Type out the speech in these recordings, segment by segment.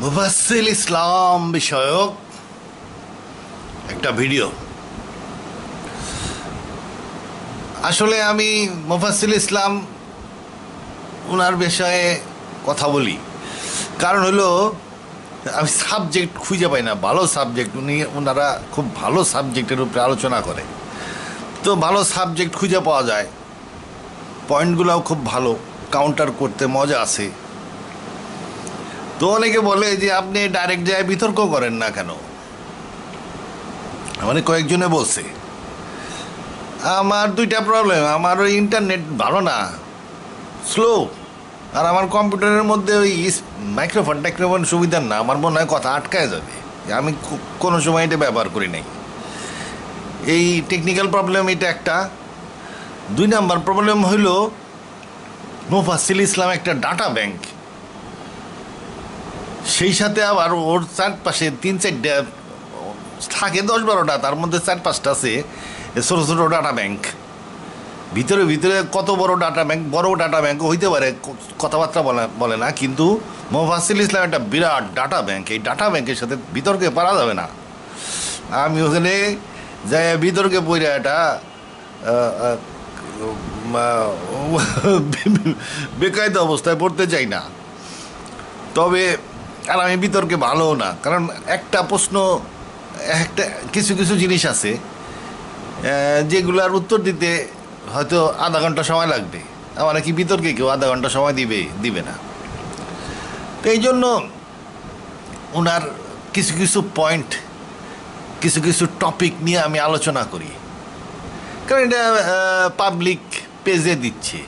মুফাসসিল ইসলাম বিষয়ক একটা ভিডিও। আসলে আমি মুফাসসিল ইসলাম ওনার বিষয়ে কথা বলি, কারণ হলো আমি সাবজেক্ট খুঁজে পাই না, ভালো সাবজেক্ট। ওনারা খুব ভালো সাবজেক্টের উপরে আলোচনা করে, তো ভালো সাবজেক্ট খুঁজে পাওয়া যায়, পয়েন্টগুলোও খুব ভালো, কাউন্টার করতে মজা আছে। তো অনেকে বলে যে আপনি ডাইরেক্ট যায় বিতর্ক করেন না কেন, মানে কয়েকজনে বলছে। আমার দুইটা প্রবলেম, আমার ওই ইন্টারনেট ভালো না, স্লো, আর আমার কম্পিউটারের মধ্যে ওই মাইক্রোফোন সুবিধা না, আমার মনে হয় কথা আটকায় যাবে, আমি কোনো সময় এটা ব্যবহার করি নাই। এই টেকনিক্যাল প্রবলেম এটা একটা। 2 নাম্বার প্রবলেম হইল মুফাসসিল ইসলাম একটা ডাটা ব্যাংক, সেই সাথে আবার ওর চারপাশে 3-4টা থাকে, 10-12টা, তার মধ্যে 4-5টা আছে ছোটো ছোটো ডাটা ব্যাংক। ভিতরে ভিতরে কত বড় ডাটা ব্যাংক, বড় ডাটা ব্যাংক হইতে পারে, কথাবার্তা বলে না, কিন্তু মুফাসসিল ইসলাম একটা বিরাট ডাটা ব্যাংক। এই ডাটা ব্যাংকের সাথে বিতর্কে পারা যাবে না। আমি ওখানে যাই বিতর্কে পড়ে এটা বেকায়দা অবস্থায় পড়তে চাই না। তবে আর আমি বিতর্কে ভালোও না, কারণ একটা প্রশ্ন, একটা কিছু কিছু জিনিস আছে যেগুলার উত্তর দিতে হয়তো আধা ঘন্টা সময় লাগবে, আমার কি বিতর্কে কেউ আধা ঘন্টা সময় দিবে না। তো এই জন্য ওনার কিছু কিছু পয়েন্ট, কিছু কিছু টপিক নিয়ে আমি আলোচনা করি, কারণ এটা পাবলিক পেজে দিচ্ছে।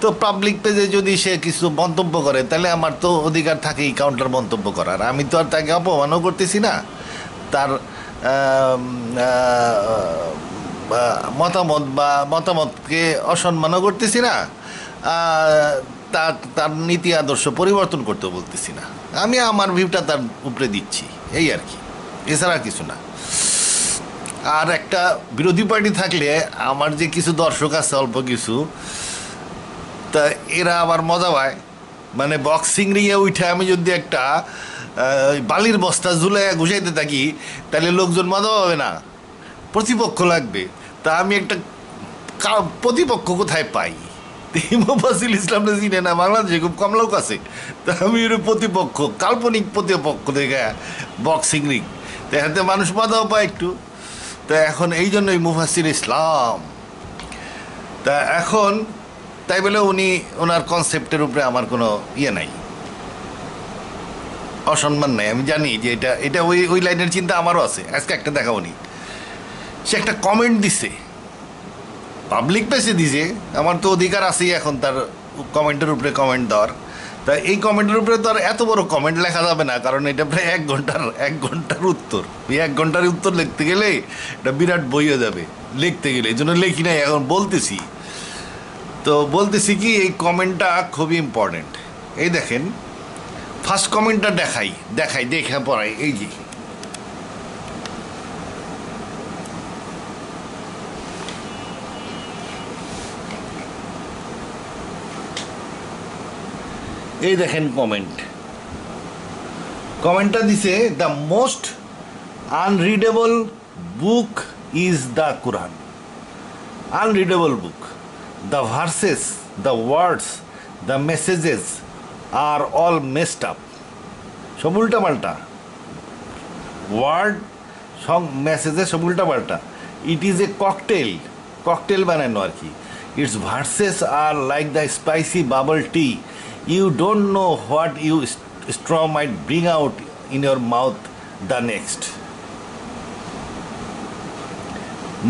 তো পাবলিক পেজে যদি সে কিছু মন্তব্য করে, তাহলে আমার তো অধিকার থাকেই কাউন্টার মন্তব্য করার। আমি তো আর তাকে অপমানও করতেছি না, তার মতামত বা মতামতকে অসম্মানও করতেছি না, তার নীতি আদর্শ পরিবর্তন করতে বলতেছি না। আমি আমার ভিউটা তার উপরে দিচ্ছি, এই আর কি, এছাড়া কিছু না। আর একটা বিরোধী পার্টি থাকলে আমার যে কিছু দর্শক আছে অল্প কিছু, তা এরা আবার মজা পায়। মানে বক্সিং রিংয়ে উঠে আমি যদি একটা বালির বস্তা ঝুলাই ঘুষাইতে থাকি, তাহলে লোকজন মজা পাবে না, প্রতিপক্ষ লাগবে। তা আমি একটা প্রতিপক্ষ কোথায় পাই? মুফাসসিল ইসলামটা চিনে না, বাংলাদেশে খুব কম লোক আছে। তা আমি ওর প্রতিপক্ষ, কাল্পনিক প্রতিপক্ষ দেখে বক্সিং রিং, তো এতে মানুষ মজাও পায় একটু। তা এখন এই জন্যই মুফাসসিল ইসলাম। তা এখন তাই বলে ওনার কনসেপ্টের উপরে আমার কোনো ইয়ে নাই, অসম্মান নাই। আমি জানি যে এটা ওই লাইনের চিন্তা আমারও আছে। আজকে একটা দেখাবো নি, সে একটা কমেন্ট দিছে, পাবলিক পেজে দিছে, আমার তো অধিকার আছেই এখন তার কমেন্টের উপরে কমেন্ট দেওয়ার। তা এই কমেন্টের উপরে তো আর এত বড় কমেন্ট লেখা যাবে না, কারণ এটা প্রায় 1 ঘন্টার উত্তর। এই 1 ঘন্টার উত্তর লিখতে গেলে এটা বিরাট বই হয়ে যাবে লিখতে গেলে, এই জন্য লিখি নাই, এখন বলতেছি। তো বলতেছি কি, এই কমেন্টটা খুবই ইম্পর্টেন্ট। এই দেখেন, ফার্স্ট কমেন্টটা দেখে পড়াই। এই যে এই দেখেন কমেন্টটা দিছে, the most আনরিডেবল book is the Quran. আনরিডেবল book, the verses, the words, the messages are all messed up. সব উল্টা পাল্টা ওয়ার্ড, সব মেসেজে সব উল্টা পাল্টা। ইট ইজ এ ককটেল বানানো আর কি। ইটস ভার্সেস আর like the spicy bubble tea, you don't know what you straw might bring out in your mouth the next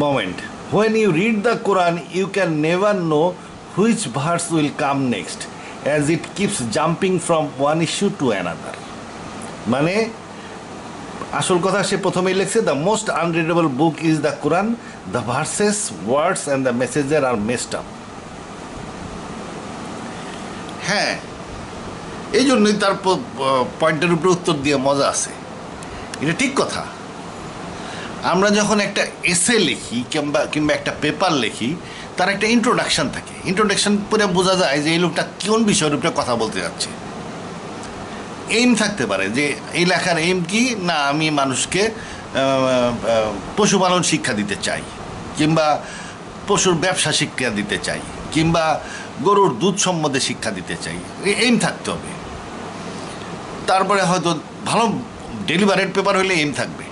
moment. When you read the Quran, you can never know which verse will come next, as it keeps jumping from one issue to another. মানে আসল কথা সে প্রথমেই লিখছে, the most আনরিডেবল book is the Quran, the versus, words and the মেসেজের আর messed up. হ্যাঁ, এই জন্যই তার পয়েন্টের উপরে উত্তর দিয়ে মজা আছে, এটা ঠিক কথা। আমরা যখন একটা এসে লিখি কিংবা একটা পেপার লিখি, তার একটা ইন্ট্রোডাকশান থাকে। ইন্ট্রোডাকশান পরে বোঝা যায় যে এই লোকটা কোন বিষয়ের উপরে কথা বলতে যাচ্ছে। এইম থাকতে পারে যে এই লেখার এইম কি না আমি মানুষকে পশুপালন শিক্ষা দিতে চাই, কিংবা পশুর ব্যবসা শিক্ষা দিতে চাই, কিংবা গরুর দুধ সম্বন্ধে শিক্ষা দিতে চাই, এইম থাকতে হবে। তারপরে হয়তো ভালো ডেলিভারেড পেপার হলে এইম থাকবে,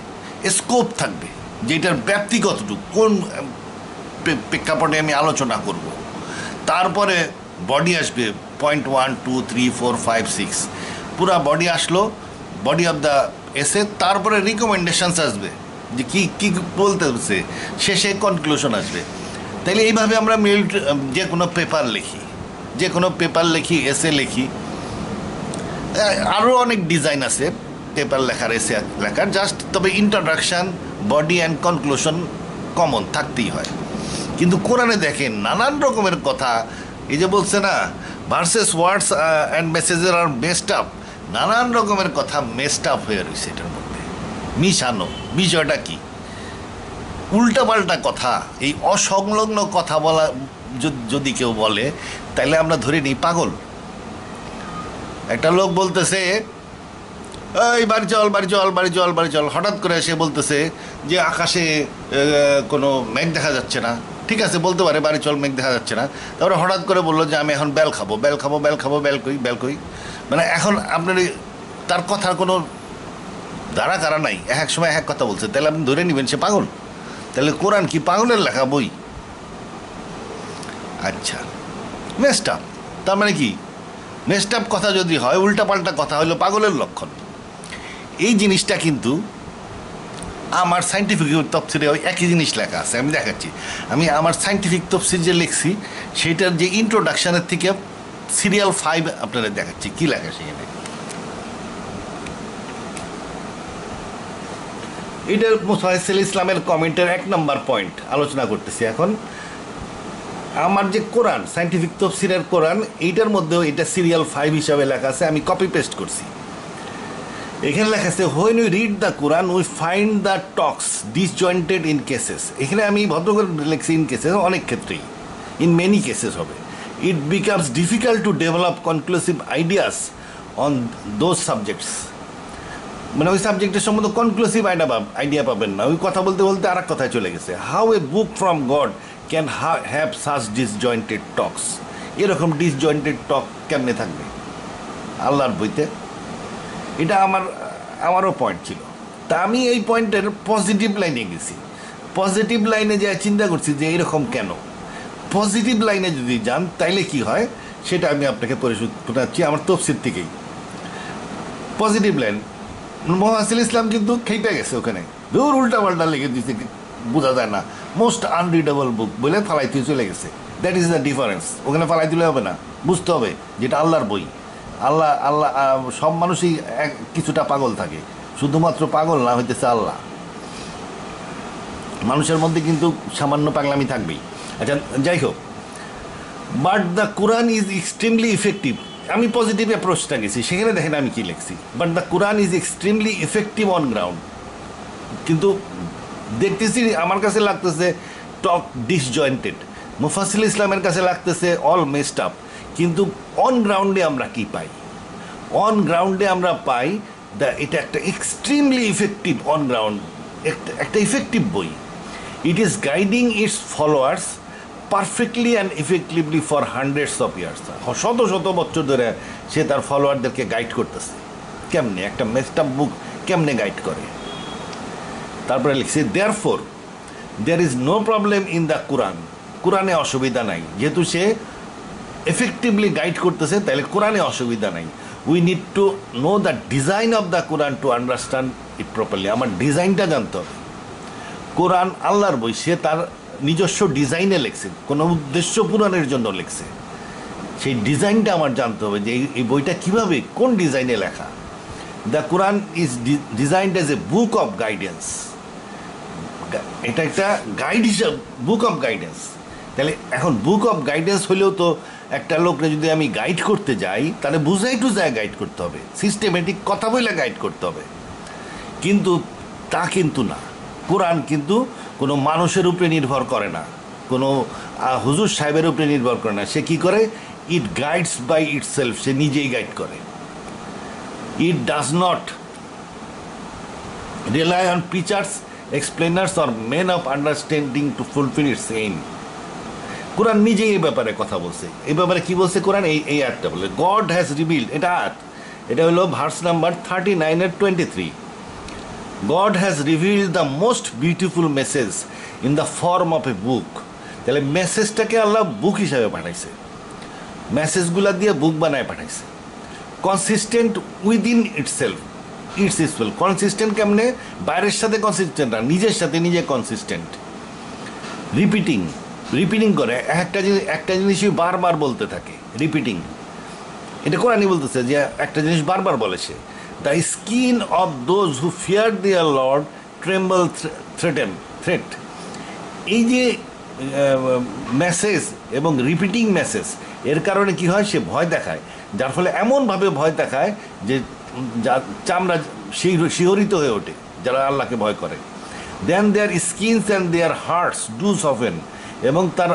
স্কোপ থাকবে, যেটার ব্যাপ্তি কতটুকু, কোন প্রেক্ষাপটে আমি আলোচনা করব। তারপরে বডি আসবে, 0.1 2 3 4 5 6 পুরা বডি আসলো, বডি অফ দ্য এসে। তারপরে রিকমেন্ডেশনস আসবে যে কী কী বলতে হচ্ছে, শেষে কনক্লুশন আসবে। তাইলে এইভাবে আমরা যে কোনো পেপার লিখি, এসে লিখি। আরও অনেক ডিজাইন আছে পেপার লেখার, এসে লেখার, জাস্ট তবে introduction, body and conclusion common থাকতেই হয়। কিন্তু কোরআনে দেখেন নানান রকমের কথা, এই যে বলছে না ভার্সেস ওয়ার্ডস অ্যান্ড মেসেজের আর মেসড আপ, নানান রকমের কথা মেসড আপ হয়ে রয়েছে এটার মধ্যে, মিশানো। বিষয়টা কি? উল্টাপাল্টা কথা, এই অসংলগ্ন কথা বলা যদি কেউ বলে, তাহলে আমরা ধরে নিই পাগল। একটা লোক বলতেছে এই বাড়ি চল, হঠাৎ করে এসে বলতেছে যে আকাশে কোনো মেঘ দেখা যাচ্ছে না। ঠিক আছে, বলতে পারে বাড়ি চল, মেঘ দেখা যাচ্ছে না। তারপরে হঠাৎ করে বললো যে আমি এখন বেল খাবো, বেল কই। মানে এখন আপনার তার কথার কোনো দ্বারা কারা নাই, এক সময় এক কথা বলছে, তাহলে আপনি ধরে নেবেন সে পাগল? তাহলে কোরআন কি পাগলের লেখা বই? আচ্ছা, মেসড আপ, তার মানে কি? মেসড আপ কথা যদি হয়, উল্টাপাল্টা কথা হলো পাগলের লক্ষণ। এই জিনিসটা কিন্তু আমার সায়েন্টিফিক তফসিরে ওই একই জিনিস লেখা আছে, আমি দেখাচ্ছি। আমি আমার সায়েন্টিফিক তফসির যে লিখছি সেটার যে ইন্ট্রোডাকশানের থেকে সিরিয়াল 5 আপনারা দেখাচ্ছি কী লেখা সেখানে। এটার মুসাহিল ইসলামের কমেন্টের 1 নম্বর পয়েন্ট আলোচনা করতেছি এখন। আমার যে কোরআন, সায়েন্টিফিক তফসিরের কোরআন, এইটার মধ্যেও এটা সিরিয়াল 5 হিসাবে লেখা আছে, আমি কপি পেস্ট করছি। এখানে লেখা আছে when we read the Quran we find the talks disjointed in cases. এখানে আমি ভদ্র করে লিখছি ইন কেসেস, অনেক ক্ষেত্রেই ইন মেনি কেসেস হবে। It becomes difficult to develop conclusive ideas on those subjects. মানে ওই সাবজেক্টের সম্বন্ধে কনক্লুসিভ আইডিয়া পাবেন না, ওই কথা বলতে বলতে আর এক কথায় চলে গেছে। How a book from God can have such disjointed talks. এরকম ডিসজয়েন্টেড টক কেমনে থাকবে আল্লাহর বইতে? এটা আমারও পয়েন্ট ছিল। তা আমি এই পয়েন্টের পজিটিভ লাইনে গেছি, পজিটিভ লাইনে যে চিন্তা করছি যে এইরকম কেন। পজিটিভ লাইনে যদি যান তাইলে কি হয় সেটা আমি আপনাকে শোনাচ্ছি আমার তফসির থেকেই। পজিটিভ লাইন, মুহাসিল ইসলাম কিন্তু খেপে গেছে ওখানে, দূর উল্টাপাল্টা লিখে দিচ্ছে, বোঝা যায় না, মোস্ট আনরিডেবল বুক বলে ফালাইতে চলে গেছে। That is the difference. ওখানে ফালাই দিলে হবে না, বুঝতে হবে যেটা আল্লাহর বই। আল্লাহ সব মানুষই কিছুটা পাগল থাকে, শুধুমাত্র পাগল না হইতেছে আল্লাহ। মানুষের মধ্যে কিন্তু সামান্য পাগলামি থাকবেই। আচ্ছা, যাই হোক, but the Quran is extremely effective. আমি পজিটিভ অ্যাপ্রোচটা গেছি, সেখানে দেখেন আমি কি লিখছি। But the Quran is extremely effective on ground. কিন্তু দেখতেছি আমার কাছে লাগতেছে টক ডিসজয়েন্টেড, মুফাসিল ইসলামের কাছে লাগতেছে অল মেসড আপ। কিন্তু অন গ্রাউন্ডে আমরা কি পাই? অন গ্রাউন্ডে আমরা পাই এটা একটা এক্সট্রিমলি ইফেক্টিভ, অন গ্রাউন্ড একটা ইফেক্টিভ বই। It is guiding it's followers perfectly and effectively for hundreds of years. শত শত বছর ধরে সে তার ফলোয়ারদেরকে গাইড করতেছে। কেমনে একটা মেসড আপ বুক কেমনে গাইড করে? তারপরে লিখছে therefore there is no problem in the Quran. কোরআনে অসুবিধা নাই, যেহেতু সে এফেক্টিভলি গাইড করতেছে তাহলে কোরআনে অসুবিধা নাই। We need to know the design of the Quran to understand it properly. আমার ডিজাইনটা জানতে হবে। কোরআন আল্লাহর বই, সে তার নিজস্ব ডিজাইনে লেখছে, কোনো উদ্দেশ্য পূরণের জন্য লেখছে। সেই ডিজাইনটা আমার জানতে হবে যে এই বইটা কীভাবে, কোন ডিজাইনে লেখা। The Quran is designed as a book of guidance. এটা একটা গাইড হিসাব, বুক অফ গাইডেন্স। তাহলে এখন বুক অফ গাইডেন্স হলেও তো একটা লোককে যদি আমি গাইড করতে যাই তাহলে বুঝাই টুজায় গাইড করতে হবে, সিস্টেমেটিক কথা বলে গাইড করতে হবে। কিন্তু তা কিন্তু না, কোরআন কিন্তু কোনো মানুষের উপরে নির্ভর করে না, কোনো হুজুর সাহেবের উপরে নির্ভর করে না। সে কি করে? ইট গাইডস বাই ইটসেলফ, সে নিজেই গাইড করে। It does not rely on preachers, explainers or men of understanding to fulfill its aim. কোরআন নিজেই এই ব্যাপারে কথা বলছে। এই ব্যাপারে কি বলছে কোরআন? এই আয়াতটা বলে, গড হ্যাজ রিভিলড, এটা আয়াত, এটা হলো verse number 39-23। God has revealed the most beautiful message in the form of a book. তাহলে মেসেজটাকে আল্লাহ বুক হিসাবে পাঠাইছে, মেসেজগুলা দিয়ে বুক বানায় পাঠাইছে। কনসিস্টেন্ট উইদিন ইটসেলফ, কনসিস্টেন্ট কেমনে? বাইরের সাথে কনসিস্টেন্ট না, নিজের সাথে নিজে কনসিস্টেন্ট। রিপিটিং করে একটা জিনিসই বারবার বলতে থাকে, রিপিটিং। এটা কোরআনই বলতেছে যে একটা জিনিস বারবার বলে সে। The skin of those who fear their Lord tremble thereat. এই যে মেসেজ এবং রিপিটিং মেসেজ, এর কারণে কি হয়? সে ভয় দেখায়, যার ফলে এমনভাবে ভয় দেখায় যে চামড়া শিহরিত হয়ে ওঠে যারা আল্লাহকে ভয় করে। Then their skins and their hearts do soften, এবং তার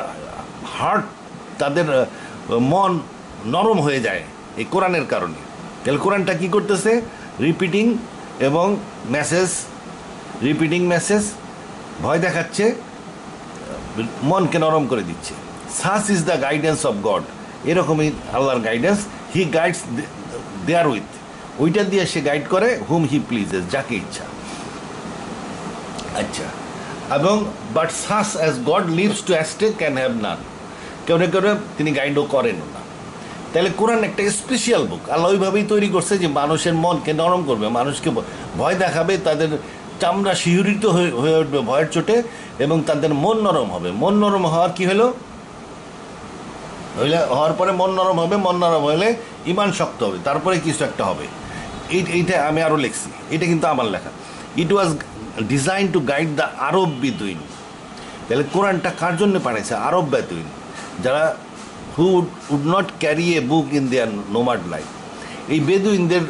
হার্ট, তাদের মন নরম হয়ে যায় এই কোরআনের কারণে। তাহলে কোরআনটা কী করতেছে? রিপিটিং মেসেজ, ভয় দেখাচ্ছে, মনকে নরম করে দিচ্ছে। Such is the guidance of God, এরকমই আল্লাহর guidance. He guides there with, ওইটা দিয়ে সে গাইড করে হুম হি প্লিজেস, যাকে ইচ্ছা। আচ্ছা, এবং but such as God leaves to astray can have none, কেউ তিনি গাইডও করেন না। তাহলে কোরআন একটা স্পেশাল বুক, আল্লাহ ওইভাবেই তৈরি করছে যে মানুষের মনকে নরম করবে, মানুষকে ভয় দেখাবে, তাদের চামড়া শিহরিত হয়ে উঠবে ভয়ের চোটে, এবং তাদের মন নরম হবে। মন নরম হওয়ার কি হওয়ার পরে মন নরম হবে, মন নরম হলে ইমান শক্ত হবে, তারপরে কিছু একটা হবে। এইটা আমি আরও লিখছি, এটা কিন্তু আমার লেখা। It was design to guide the Arab Bedouin. তাহলে কোরআনটা কার জন্য পাঠাইছে? আরব বেদুইন, যারা who would not carry a book in their nomad life. এই বেদুইনদের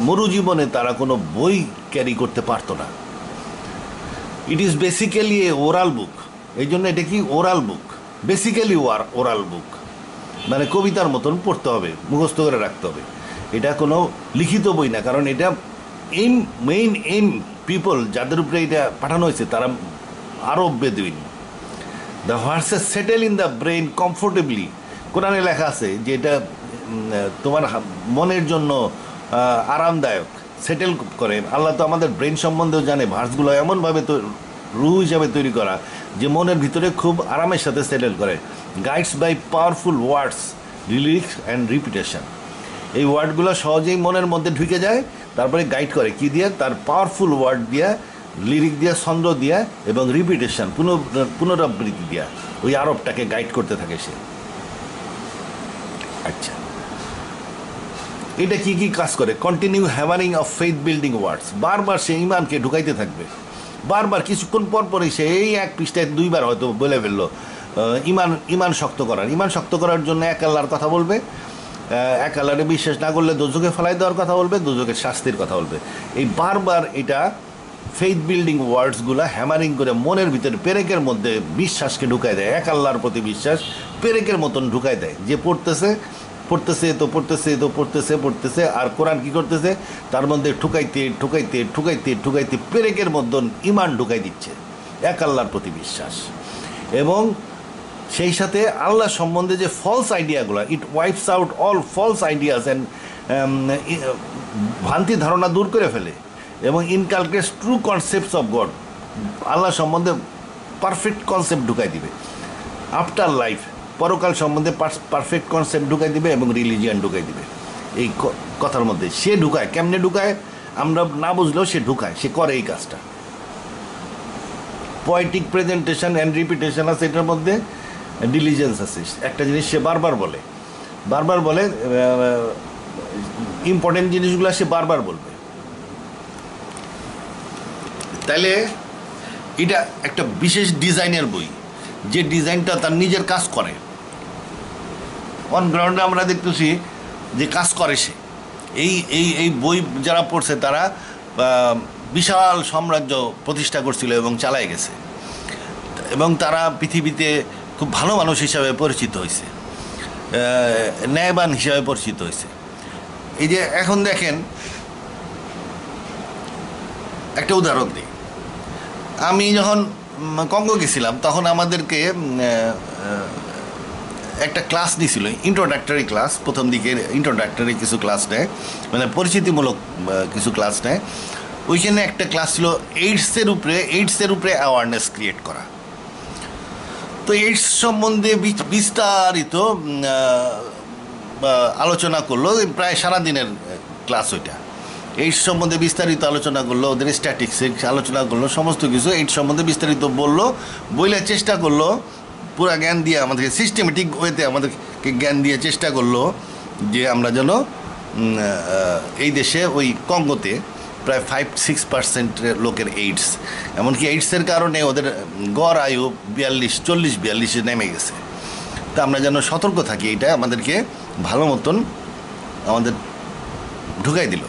মরুজীবনে তারা কোনো বই ক্যারি করতে পারতো না। It is basically a oral book, এই জন্য এটা কি oral book, basically oral book, মানে কবিতার মতন পড়তে হবে, মুখস্থ করে রাখতে হবে। এটা কোনো লিখিত বই না, কারণ এটা মেইন এইম পিপল যাদের উপরে এটা পাঠানো হয়েছে তারা আরব বেদুইন। The verses settle in the brain comfortably, কোরআনে লেখা আছে যে এটা তোমার মনের জন্য আরামদায়ক, সেটেল করে। আল্লাহ তো আমাদের ব্রেন সম্বন্ধেও জানে, ভার্সগুলো এমনভাবে রুহ হিসাবে তৈরি করা যে মনের ভিতরে খুব আরামের সাথে সেটেল করে। Guides by powerful words, lyrics and repetition. এই ওয়ার্ডগুলো সহজেই মনের মধ্যে ঢুকে যায়, তারপরে গাইড করে কি দিয়ে? তার পাওয়ারফুল ওয়ার্ড দিয়া, লিরিক দিয়া, ছন্দ দিয়া এবং রিপিটেশন, পুনরাবৃত্তি দিয়া ওই আরবটাকে গাইড করতে থাকে সে। আচ্ছা, এটা কি কি কাজ করে? Continue hammering of faith building words, বারবার সে ইমানকে ঢুকাইতে থাকবে, বারবার কিছুক্ষণ পরই সে এই এক পৃষ্ঠায় দুইবার হয়তো বলে ফেললো ইমান শক্ত করার জন্য এক আল্লাহর কথা বলবে, এক আল্লাহরে বিশ্বাস না করলে দোজখে ফেলাই দেওয়ার কথা বলবে, দোজখের শাস্তির কথা বলবে। এই বারবার এটা ফেথ বিল্ডিং ওয়ার্ডসগুলো হ্যামারিং করে মনের ভিতরে পেরেকের মধ্যে বিশ্বাসকে ঢুকায় দেয়, এক আল্লাহর প্রতি বিশ্বাস পেরেকের মতন ঢুকায় দেয়। যে পড়তেছে, আর কোরআন কি করতেছে? তার মধ্যে ঠুকাইতে পেরেকের মতন ইমান ঢুকাই দিচ্ছে, এক আল্লাহর প্রতি বিশ্বাস। এবং সেই সাথে আল্লাহ সম্বন্ধে যে ফলস আইডিয়াগুলো, it wipes out all false ideas and ভ্রান্তি ধারণা দূর করে ফেলে, এবং inculcates true concepts of God, আল্লাহ সম্বন্ধে পারফেক্ট কনসেপ্ট ঢুকাই দিবে। আফটার লাইফ, পরকাল সম্বন্ধে পারফেক্ট কনসেপ্ট ঢুকাই দিবে এবং রিলিজিয়ান ঢুকাই দিবে। এই কথার মধ্যে সে ঢুকায়, কেমনে ঢুকায় আমরা না বুঝলেও সে ঢুকায়, সে করে এই কাজটা। পোয়েটিক প্রেজেন্টেশন অ্যান্ড রিপিটেশন আছে, এটার মধ্যে ডিলিজেন্স আছে। একটা জিনিস সে বারবার বলে, ইম্পর্টেন্ট জিনিসগুলো সে বারবার বলবে। তাইলে এটা একটা বিশেষ ডিজাইনের বই, যে ডিজাইনটা তার নিজের কাজ করে। অন গ্রাউন্ডে আমরা দেখতেছি যে কাজ করে সে। এই বই যারা পড়ছে তারা বিশাল সাম্রাজ্য প্রতিষ্ঠা করছিল এবং চালায় গেছে, এবং তারা পৃথিবীতে খুব ভালো মানুষ হিসাবে পরিচিত হয়েছে, ন্যায়বান হিসাবে পরিচিত হয়েছে। এই যে এখন দেখেন একটা উদাহরণ দিই, আমি যখন কঙ্গো গেছিলাম তখন আমাদেরকে একটা ক্লাস নিয়েছিল, ইন্ট্রোডাক্টরি ক্লাস, প্রথম দিকে ইন্ট্রোডাক্টরি কিছু ক্লাস নেয়, মানে পরিচিতিমূলক কিছু ক্লাস নেয়। ওইখানে একটা ক্লাস ছিল এইডসের উপরে অ্যাওয়ারনেস ক্রিয়েট করা। তো এইডস সম্বন্ধে বিস্তারিত আলোচনা করলো, প্রায় সারাদিনের ক্লাস ওইটা। এইডস সম্বন্ধে বিস্তারিত আলোচনা করলো, ওদের স্ট্যাটিক্সের আলোচনা করলো, সমস্ত কিছু এইডস সম্বন্ধে বিস্তারিত বললো, বইলে চেষ্টা করলো পুরা জ্ঞান দিয়ে আমাদেরকে সিস্টেমেটিক ওয়েতে আমাদেরকে জ্ঞান দিয়ে চেষ্টা করলো যে আমরা যেন এই দেশে ওই কঙ্গোতে প্রায় 5-6% লোকের এইডস, এমনকি এইডসের কারণে ওদের গড় আয়ু 40-42 নেমে গেছে। তা আমরা যেন সতর্ক থাকি, এটা আমাদেরকে ভালো মতন আমাদের ঢুকাই দিল।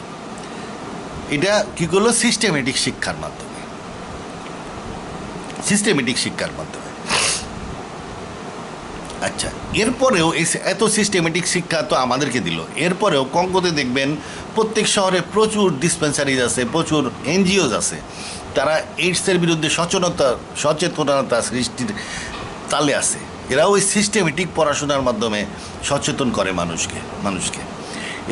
এটা কী করলো? সিস্টেমেটিক শিক্ষার মাধ্যমে। আচ্ছা, এরপরেও এত সিস্টেমেটিক শিক্ষা তো আমাদেরকে দিল, এরপরেও কঙ্গোতে দেখবেন প্রত্যেক শহরে প্রচুর ডিসপেন্সারিজ আছে, প্রচুর এনজিওস আছে, তারা এইডসের বিরুদ্ধে সচেতনতা সৃষ্টির তালে আছে। এরা ওই সিস্টেমেটিক পড়াশোনার মাধ্যমে সচেতন করে মানুষকে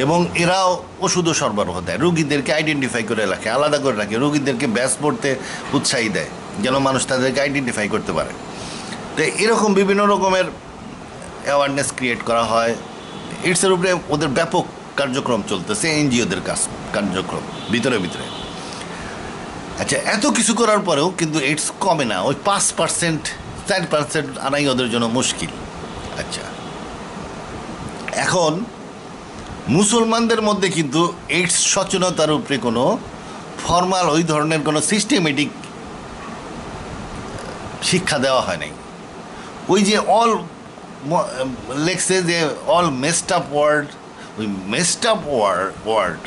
এবং এরাও ওষুধও সরবরাহ দেয়, রোগীদেরকে আইডেন্টিফাই করে রাখে, আলাদা করে রাখে, রোগীদেরকে ব্যাস পড়তে উৎসাহী দেয় যেন মানুষ তাদেরকে আইডেন্টিফাই করতে পারে। তো এরকম বিভিন্ন রকমের অ্যাওয়ারনেস ক্রিয়েট করা হয়। এইডসের উপরে ওদের ব্যাপক কার্যক্রম চলতেছে, এনজিওদের কার্যক্রম ভিতরে। আচ্ছা, এত কিছু করার পরেও কিন্তু এইডস কমে না, ওই 5-4% আনাই ওদের জন্য মুশকিল। আচ্ছা, এখন মুসলমানদের মধ্যে কিন্তু এইডস সচেতনতার উপরে কোনো ফর্মাল ওই ধরনের কোনো সিস্টেমেটিক শিক্ষা দেওয়া হয় নাই। ওই যে লেখছে যে অল মেসড আপ ওয়ার্ড, ওই মেসড আপ ওয়ার্ড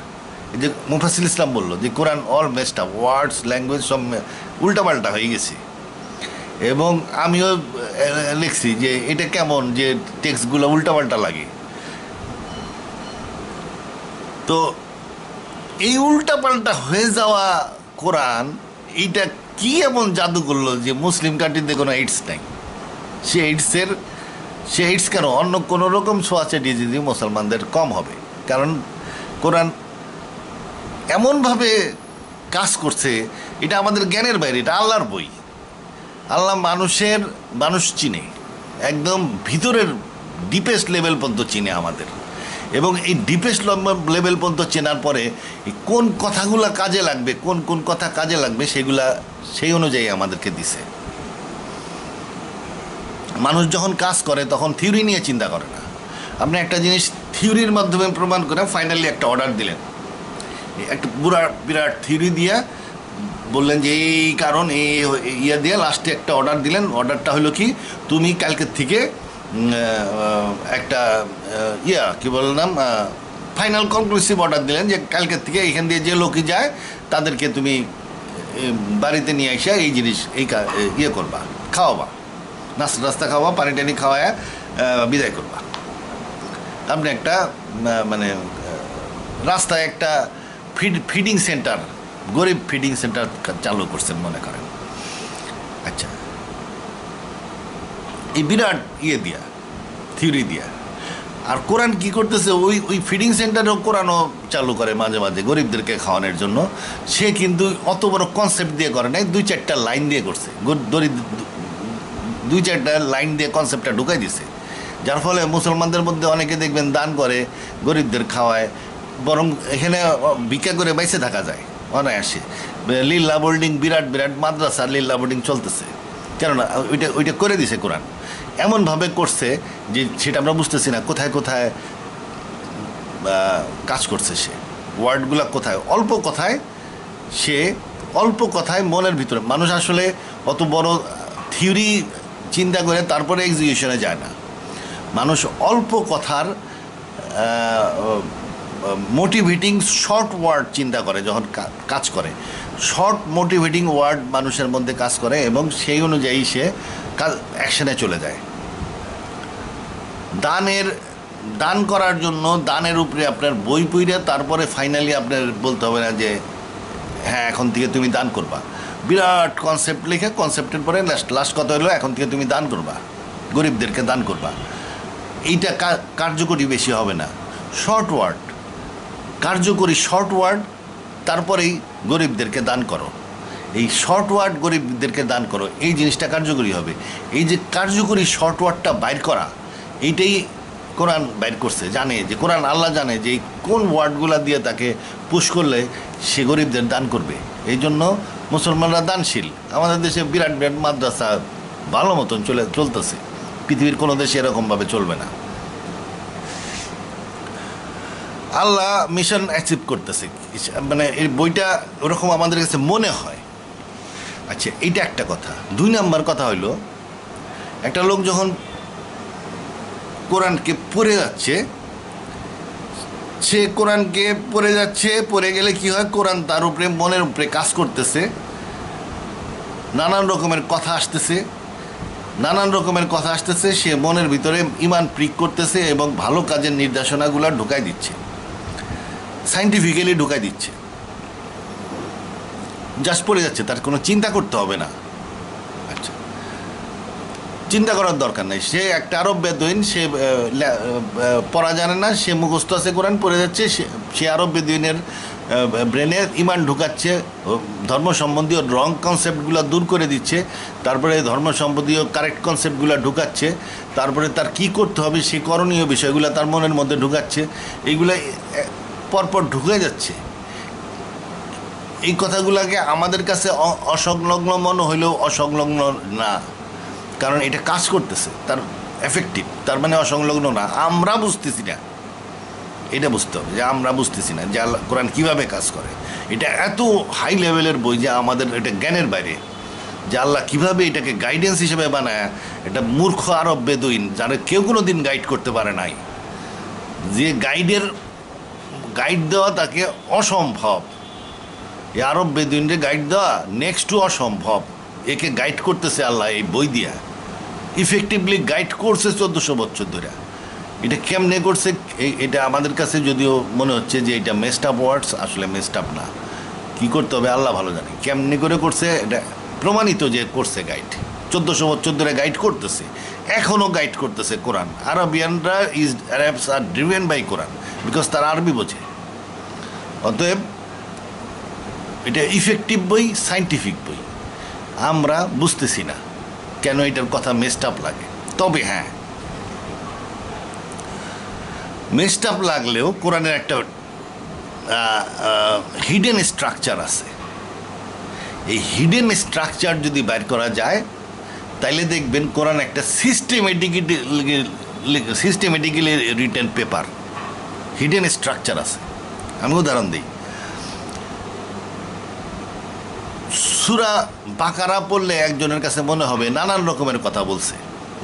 যে মুফাসিল ইসলাম বললো যে কোরআন অল মেসড আপ ওয়ার্ডস, ল্যাঙ্গুয়েজ সব উল্টাপাল্টা হয়ে গেছে। এবং আমিও লিখছি যে এটা কেমন যে টেক্সটগুলো উল্টাপাল্টা লাগে। তো এই উল্টাপাল্টা হয়ে যাওয়া কোরআন এইটা কি এমন জাদু করলো যে মুসলিম কান্ট্রিতে কোনো এইডস নাই? সে এইডস কেন অন্য কোনো রকম ছোঁয়াচে ডিজিজ মুসলমানদের কম হবে, কারণ কোরআন এমনভাবে কাজ করছে, এটা আমাদের জ্ঞানের বাইরে, এটা আল্লাহর বই। আল্লাহ মানুষ চিনে, একদম ভিতরের ডিপেস্ট লেভেল পর্যন্ত চিনে আমাদের, এবং এই ডিপেস্ট লেভেল পর্যন্ত চেনার পরে কোন কথাগুলো কাজে লাগবে, কোন কথা কাজে লাগবে সেগুলা সেই অনুযায়ী আমাদেরকে দিছে। মানুষ যখন কাজ করে তখন থিওরি নিয়ে চিন্তা করে না। আপনি একটা জিনিস থিওরির মাধ্যমে প্রমাণ করে ফাইনালি একটা অর্ডার দিলেন, একটা বিরাট থিওরি দিয়ে বললেন যে এই কারণ এই ইয়ে দিয়ে লাস্টে একটা অর্ডার দিলেন। অর্ডারটা হলো কি, তুমি কালকের থেকে একটা কি বললাম, ফাইনাল কনক্লুসিভ অর্ডার দিলেন যে কালকের থেকে এখান দিয়ে যে লোকই যায় তাদেরকে তুমি বাড়িতে নিয়ে এসে এই জিনিস করবা, খাওয়াবা, নাস্তা খাওয়াবা, পানি টানি খাওয়ায় বিদায় করবা। আপনি একটা মানে রাস্তায় একটা ফিডিং সেন্টার, গরিব ফিডিং সেন্টার চালু করছেন মনে করেন। আচ্ছা, এই বিরাট থিওরি দিয়া আর কোরআন কি করতেছে, ওই ফিডিং সেন্টারেও কোরআনও চালু করে মাঝে মাঝে গরিবদেরকে খাওয়ানোর জন্য। সে কিন্তু অত বড় কনসেপ্ট দিয়ে করে নাই, 2-4টা লাইন দিয়ে করছে, 2-4টা লাইন দিয়ে কনসেপ্টটা ঢুকাই দিছে, যার ফলে মুসলমানদের মধ্যে অনেকে দেখবেন দান করে, গরিবদের খাওয়ায়, বরং এখানে ভিক্ষা করে বাইসে থাকা যায় অনায়াসে। লিল্লা বোর্ডিং, বিরাট মাদ্রাসা লিল্লা বোর্ডিং চলতেছে, কেননা ওইটা করে দিছে কোরআন। এমনভাবে করছে যে সেটা আমরা বুঝতেছি না কোথায় কাজ করছে সে, ওয়ার্ডগুলো কোথায়, অল্প কথায় মনের ভিতরে। মানুষ আসলে অত বড় থিওরি চিন্তা করে তারপরে এক্সিকিউশনে যায় না। মানুষ অল্প কথার মোটিভেটিং শর্ট ওয়ার্ড চিন্তা করে, যখন কাজ করে শর্ট মোটিভেটিং ওয়ার্ড মানুষের মধ্যে কাজ করে এবং সেই অনুযায়ী সে অ্যাকশনে চলে যায়। দানের দান করার জন্য দানের উপরে আপনার বই পইরা তারপরে ফাইনালি আপনার বলতে হবে না যে হ্যাঁ এখন থেকে তুমি দান করবা। বিরাট কনসেপ্ট লিখে কনসেপ্টের পরে লাস্ট কথা হলো এখন থেকে তুমি দান করবা, গরিবদেরকে দান করবা। এইটা কার্যকরী বেশি হবে না, শর্ট ওয়ার্ড, কার্যকরী শর্ট ওয়ার্ড, তারপরেই গরিবদেরকে দান করো। এই শর্ট ওয়ার্ড গরিবদেরকে দান করো, এই জিনিসটা কার্যকরী হবে। এই যে কার্যকরী শর্ট ওয়ার্ডটা বাইর করা, এইটাই কোরআন বাইর করছে। জানে যে কোরআন, আল্লাহ জানে যে কোন ওয়ার্ডগুলো দিয়ে তাকে পুশ করলে সে গরিবদের দান করবে। এই জন্য মুসলমানরা দানশীল। আমাদের দেশে বিরাট বিরাট মাদ্রাসা ভালো মতন চলতেছে, পৃথিবীর কোনো দেশে এরকমভাবে চলবে না। আল্লাহ মিশন অ্যাচিভ করতেছে, মানে এই বইটা ওরকম আমাদের কাছে মনে হয়। আচ্ছা, এইটা একটা কথা। 2 নম্বর কথা হইল, একটা লোক যখন কোরআনকে পড়ে যাচ্ছে, সে কোরআনকে পড়ে যাচ্ছে, পড়ে গেলে কি হয়, কোরআন তার উপরে মনের উপরে কাজ করতেছে, নানান রকমের কথা আসতেছে, সে মনের ভিতরে ইমান প্রিক করতেছে এবং ভালো কাজের নির্দেশনাগুলো ঢুকাই দিচ্ছে, সাইন্টিফিক্যালি ঢুকাই দিচ্ছে। জাস্ট পড়ে যাচ্ছে, তার কোনো চিন্তা করতে হবে না। আচ্ছা, চিন্তা করার দরকার নেই। সে একটা আরব বেদুইন, সে পড়া জানে না, সে মুখস্থ আছে, কোরআন পড়ে যাচ্ছে, সে আরব বেদুইনের ব্রেনে ইমান ঢুকাচ্ছে, ধর্ম সম্বন্ধীয় রং কনসেপ্টগুলো দূর করে দিচ্ছে, তারপরে ধর্ম সম্বন্ধীয় কারেক্ট কনসেপ্টগুলো ঢুকাচ্ছে, তারপরে তার কি করতে হবে সে করণীয় বিষয়গুলো তার মনের মধ্যে ঢুকাচ্ছে। এইগুলো পরপর ঢুকে যাচ্ছে। এই কথাগুলোকে আমাদের কাছে অসংলগ্ন মনে হইলেও অসংলগ্ন না, কারণ এটা কাজ করতেছে, তার এফেক্টিভ, তার মানে অসংলগ্ন না। আমরা বুঝতেছি না, এটা বুঝতে হবে যে আমরা বুঝতেছি না যে আল্লাহ কোরআন কীভাবে কাজ করে। এটা এত হাই লেভেলের বই যে আমাদের এটা জ্ঞানের বাইরে, যে আল্লাহ কীভাবে এটাকে গাইডেন্স হিসেবে বানায়। এটা মূর্খ আরব বেদুইন, যারা কেউ কোনো দিন গাইড করতে পারে নাই, যে গাইড দেওয়া তাকে অসম্ভব। এই আরব বেদুইনরে গাইড দেওয়া নেক্সট টু অসম্ভব। একে গাইড করতেছে আল্লাহ এই বই দিয়া, ইফেক্টিভলি গাইড করছে 1400 বছর ধরে। এটা কেমনে করছে, এটা আমাদের কাছে যদিও মনে হচ্ছে যে এটা মেসড আপ ওয়ার্ডস, আসলে মেসড আপ না। কী করতে হবে আল্লাহ ভালো জানে। কেমনে করে করছে এটা প্রমাণিত যে করছে গাইড, 1400 বছর ধরে গাইড করতেছে, এখনও গাইড করতেছে কোরআন। আরবিয়ানরা Arabs R driven by Quran, because তারা আরবি বোঝে। অতএব এটা ইফেক্টিভ বই, সাইন্টিফিক বই। আমরা বুঝতেছি না কেন এটার কথা মেসড আপ লাগে। তবে হ্যাঁ, মেসড আপ লাগলেও কোরআনের একটা হিডেন স্ট্রাকচার আছে। এই হিডেন স্ট্রাকচার যদি বাইর করা যায়, তাইলে দেখবেন কোরআন একটা systematically written paper, hidden structure আছে। আমি উদাহরণ দিই, সূরা বাকারা পড়লে একজনের কাছে মনে হবে নানান রকমের কথা বলছে।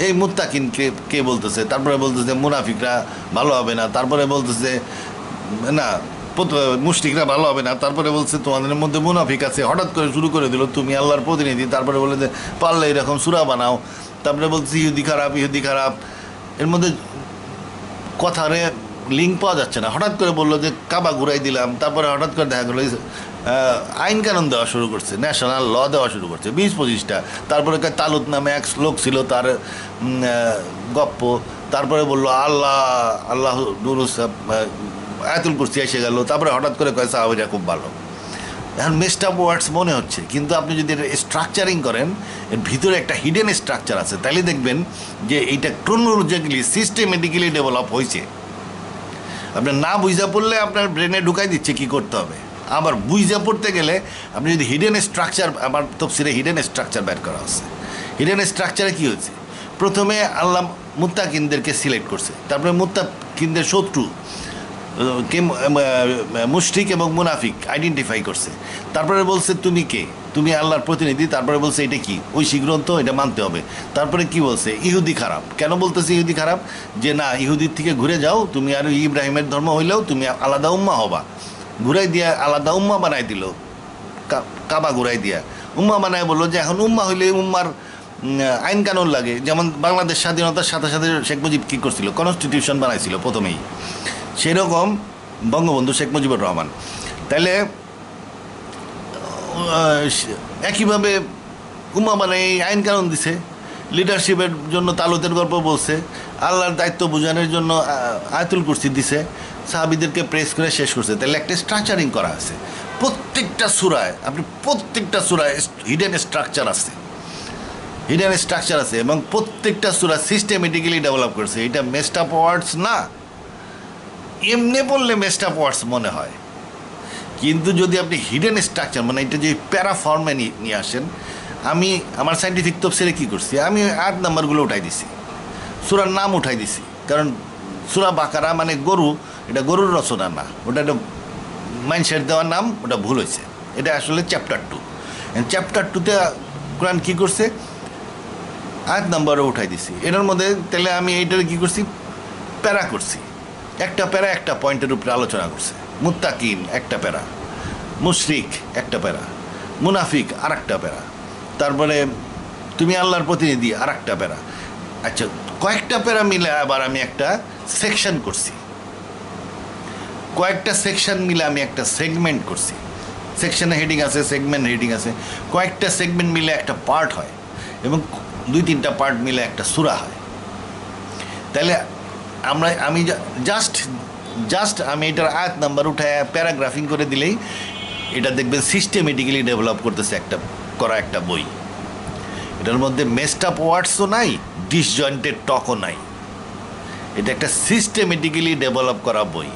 এই মুত্তাকিনকে কে বলতেছে, তারপরে বলতেছে মুনাফিকরা ভালো হবে না, তারপরে বলতেছে না মুশরিকরা ভালো হবে না, তারপরে বলছে তোমাদের মধ্যে মুনাফিক আছে। হঠাৎ করে শুরু করে দিল তুমি আল্লাহর প্রতিনিধি, তারপরে বলে যে পারলে এরকম সূরা বানাও, তারপরে বলছে ইহুদি খারাপ। এর মধ্যে কথারে লিঙ্ক পাওয়া যাচ্ছে না। হঠাৎ করে বললো যে কাবা ঘুরাই দিলাম, তারপরে হঠাৎ করে দেখা গেলো আইন কানুন দেওয়া শুরু করছে, ন্যাশনাল ল দেওয়া শুরু করছে 20-25টা। তারপরে তালুত নামে এক লোক ছিল, তার গপ্প। তারপরে বললো আল্লাহ নুরুস আয়াতুল কুরসি এসে গেল। তারপরে হঠাৎ করে কয় সাহাবীরা খুব ভালো। এখন মেসড আপ ওয়ার্ডস মনে হচ্ছে, কিন্তু আপনি যদি স্ট্রাকচারিং করেন, এর ভিতরে একটা হিডেন স্ট্রাকচার আছে, তাহলে দেখবেন যে এইটা ক্রোনোলজিক্যালি সিস্টেমেটিক্যালি ডেভেলপ হয়েছে। আপনার না বুঝা পড়লে আপনার ব্রেনে ঢুকাই দিচ্ছে কী করতে হবে। আবার বুঝা পড়তে গেলে আপনি যদি হিডেন স্ট্রাকচার, আবার তফসিরে হিডেন স্ট্রাকচার বের করা আছে। হিডেন স্ট্রাকচারে কী হয়েছে, প্রথমে আল্লাহ মুত্তাকিনদেরকে সিলেক্ট করছে, তারপরে মুত্তাকিনদের শত্রু মুশরিক এবং মুনাফিক আইডেন্টিফাই করছে। তারপরে বলছে তুমি কে, তুমি আল্লাহর প্রতিনিধি। তারপরে বলছে এটা কি, ঐশী গ্রন্থ, এটা মানতে হবে। তারপরে কি বলছে, ইহুদি খারাপ। কেন বলতেছে ইহুদি খারাপ, যে না ইহুদির থেকে ঘুরে যাও, তুমি আর ইব্রাহিমের ধর্ম হইলেও তুমি আলাদা উম্মা হবা। ঘুরাই দিয়া আলাদা উম্মা বানাই দিল, কাবা ঘুরাই দিয়া উম্মা বানায় বললো যে এখন উম্মা হইলে উম্মার আইন কানুন লাগে। যেমন বাংলাদেশ স্বাধীনতার সাথে সাথে শেখ মুজিব কী করছিল, কনস্টিটিউশন বানাইছিল প্রথমেই, সেরকম বঙ্গবন্ধু শেখ মুজিবুর রহমান। তাহলে একইভাবে উম্মা মানে এই আইন কানুন দিছে, লিডারশিপের জন্য তালুতের গল্প বলছে, আল্লাহর দায়িত্ব বোঝানোর জন্য আয়াতুল কুরসি দিছে, সাহাবীদেরকে প্রেস করে শেষ করছে। তাহলে একটা স্ট্রাকচারিং করা আছে প্রত্যেকটা সূরায়, আপনি প্রত্যেকটা সূরায় হিডেন স্ট্রাকচার আছে, হিডেন স্ট্রাকচার আছে, এবং প্রত্যেকটা সূরা সিস্টেমেটিক্যালি ডেভেলপ করছে। এটা মেসড আপ ওয়ার্ডস না, এমনি বললে মেসড আপ ওয়ার্ডস মনে হয়, কিন্তু যদি আপনি হিডেন স্ট্রাকচার মানে এটা যে প্যারা ফর্মে নিয়ে আসেন। আমি আমার সাইন্টিফিক তফসিলে কী করছি, আমি আয়াত নাম্বারগুলো উঠাই দিছি, সূরার নাম উঠাই দিছি, কারণ সূরা বাকারা মানে গরু, এটা গরুর রচনা না, ওটা একটা মাইন্ডসেট দেওয়ার নাম, ওটা ভুল হয়েছে। এটা আসলে চ্যাপ্টার 2। চ্যাপ্টার 2তে কোরআন কী করছে, আয়াত নাম্বারও উঠাই দিছি। এটার মধ্যে তাহলে আমি এইটার কী করছি, প্যারা করছি, একটা প্যারা একটা পয়েন্টের উপরে আলোচনা করছে। মুত্তাকিন একটা প্যারা, মুশরিক একটা প্যারা, মুনাফিক আর একটা প্যারা, তারপরে তুমি আল্লাহর প্রতিনিধি আর একটা প্যারা। আচ্ছা, কয়েকটা প্যারা মিলে আবার আমি একটা সেকশন করছি, কয়েকটা সেকশন মিলে আমি একটা সেগমেন্ট করছি। সেকশনে হেডিং আছে, সেগমেন্ট হেডিং আছে, কয়েকটা সেগমেন্ট মিলে একটা পার্ট হয়, এবং 2-3টা পার্ট মিলে একটা সূরা হয়। তাহলে আমি জাস্ট আমি এটার আয়াত নাম্বার উঠায় প্যারাগ্রাফিং করে দিলেই এটা দেখবেন সিস্টেমেটিক্যালি ডেভেলপ করতেছে একটা বই। এটার মধ্যে মেসড আপ ওয়ার্ডসও নাই, ডিসজয়েন্টেড টকও নাই, এটা একটা সিস্টেমেটিক্যালি ডেভেলপ করা বই।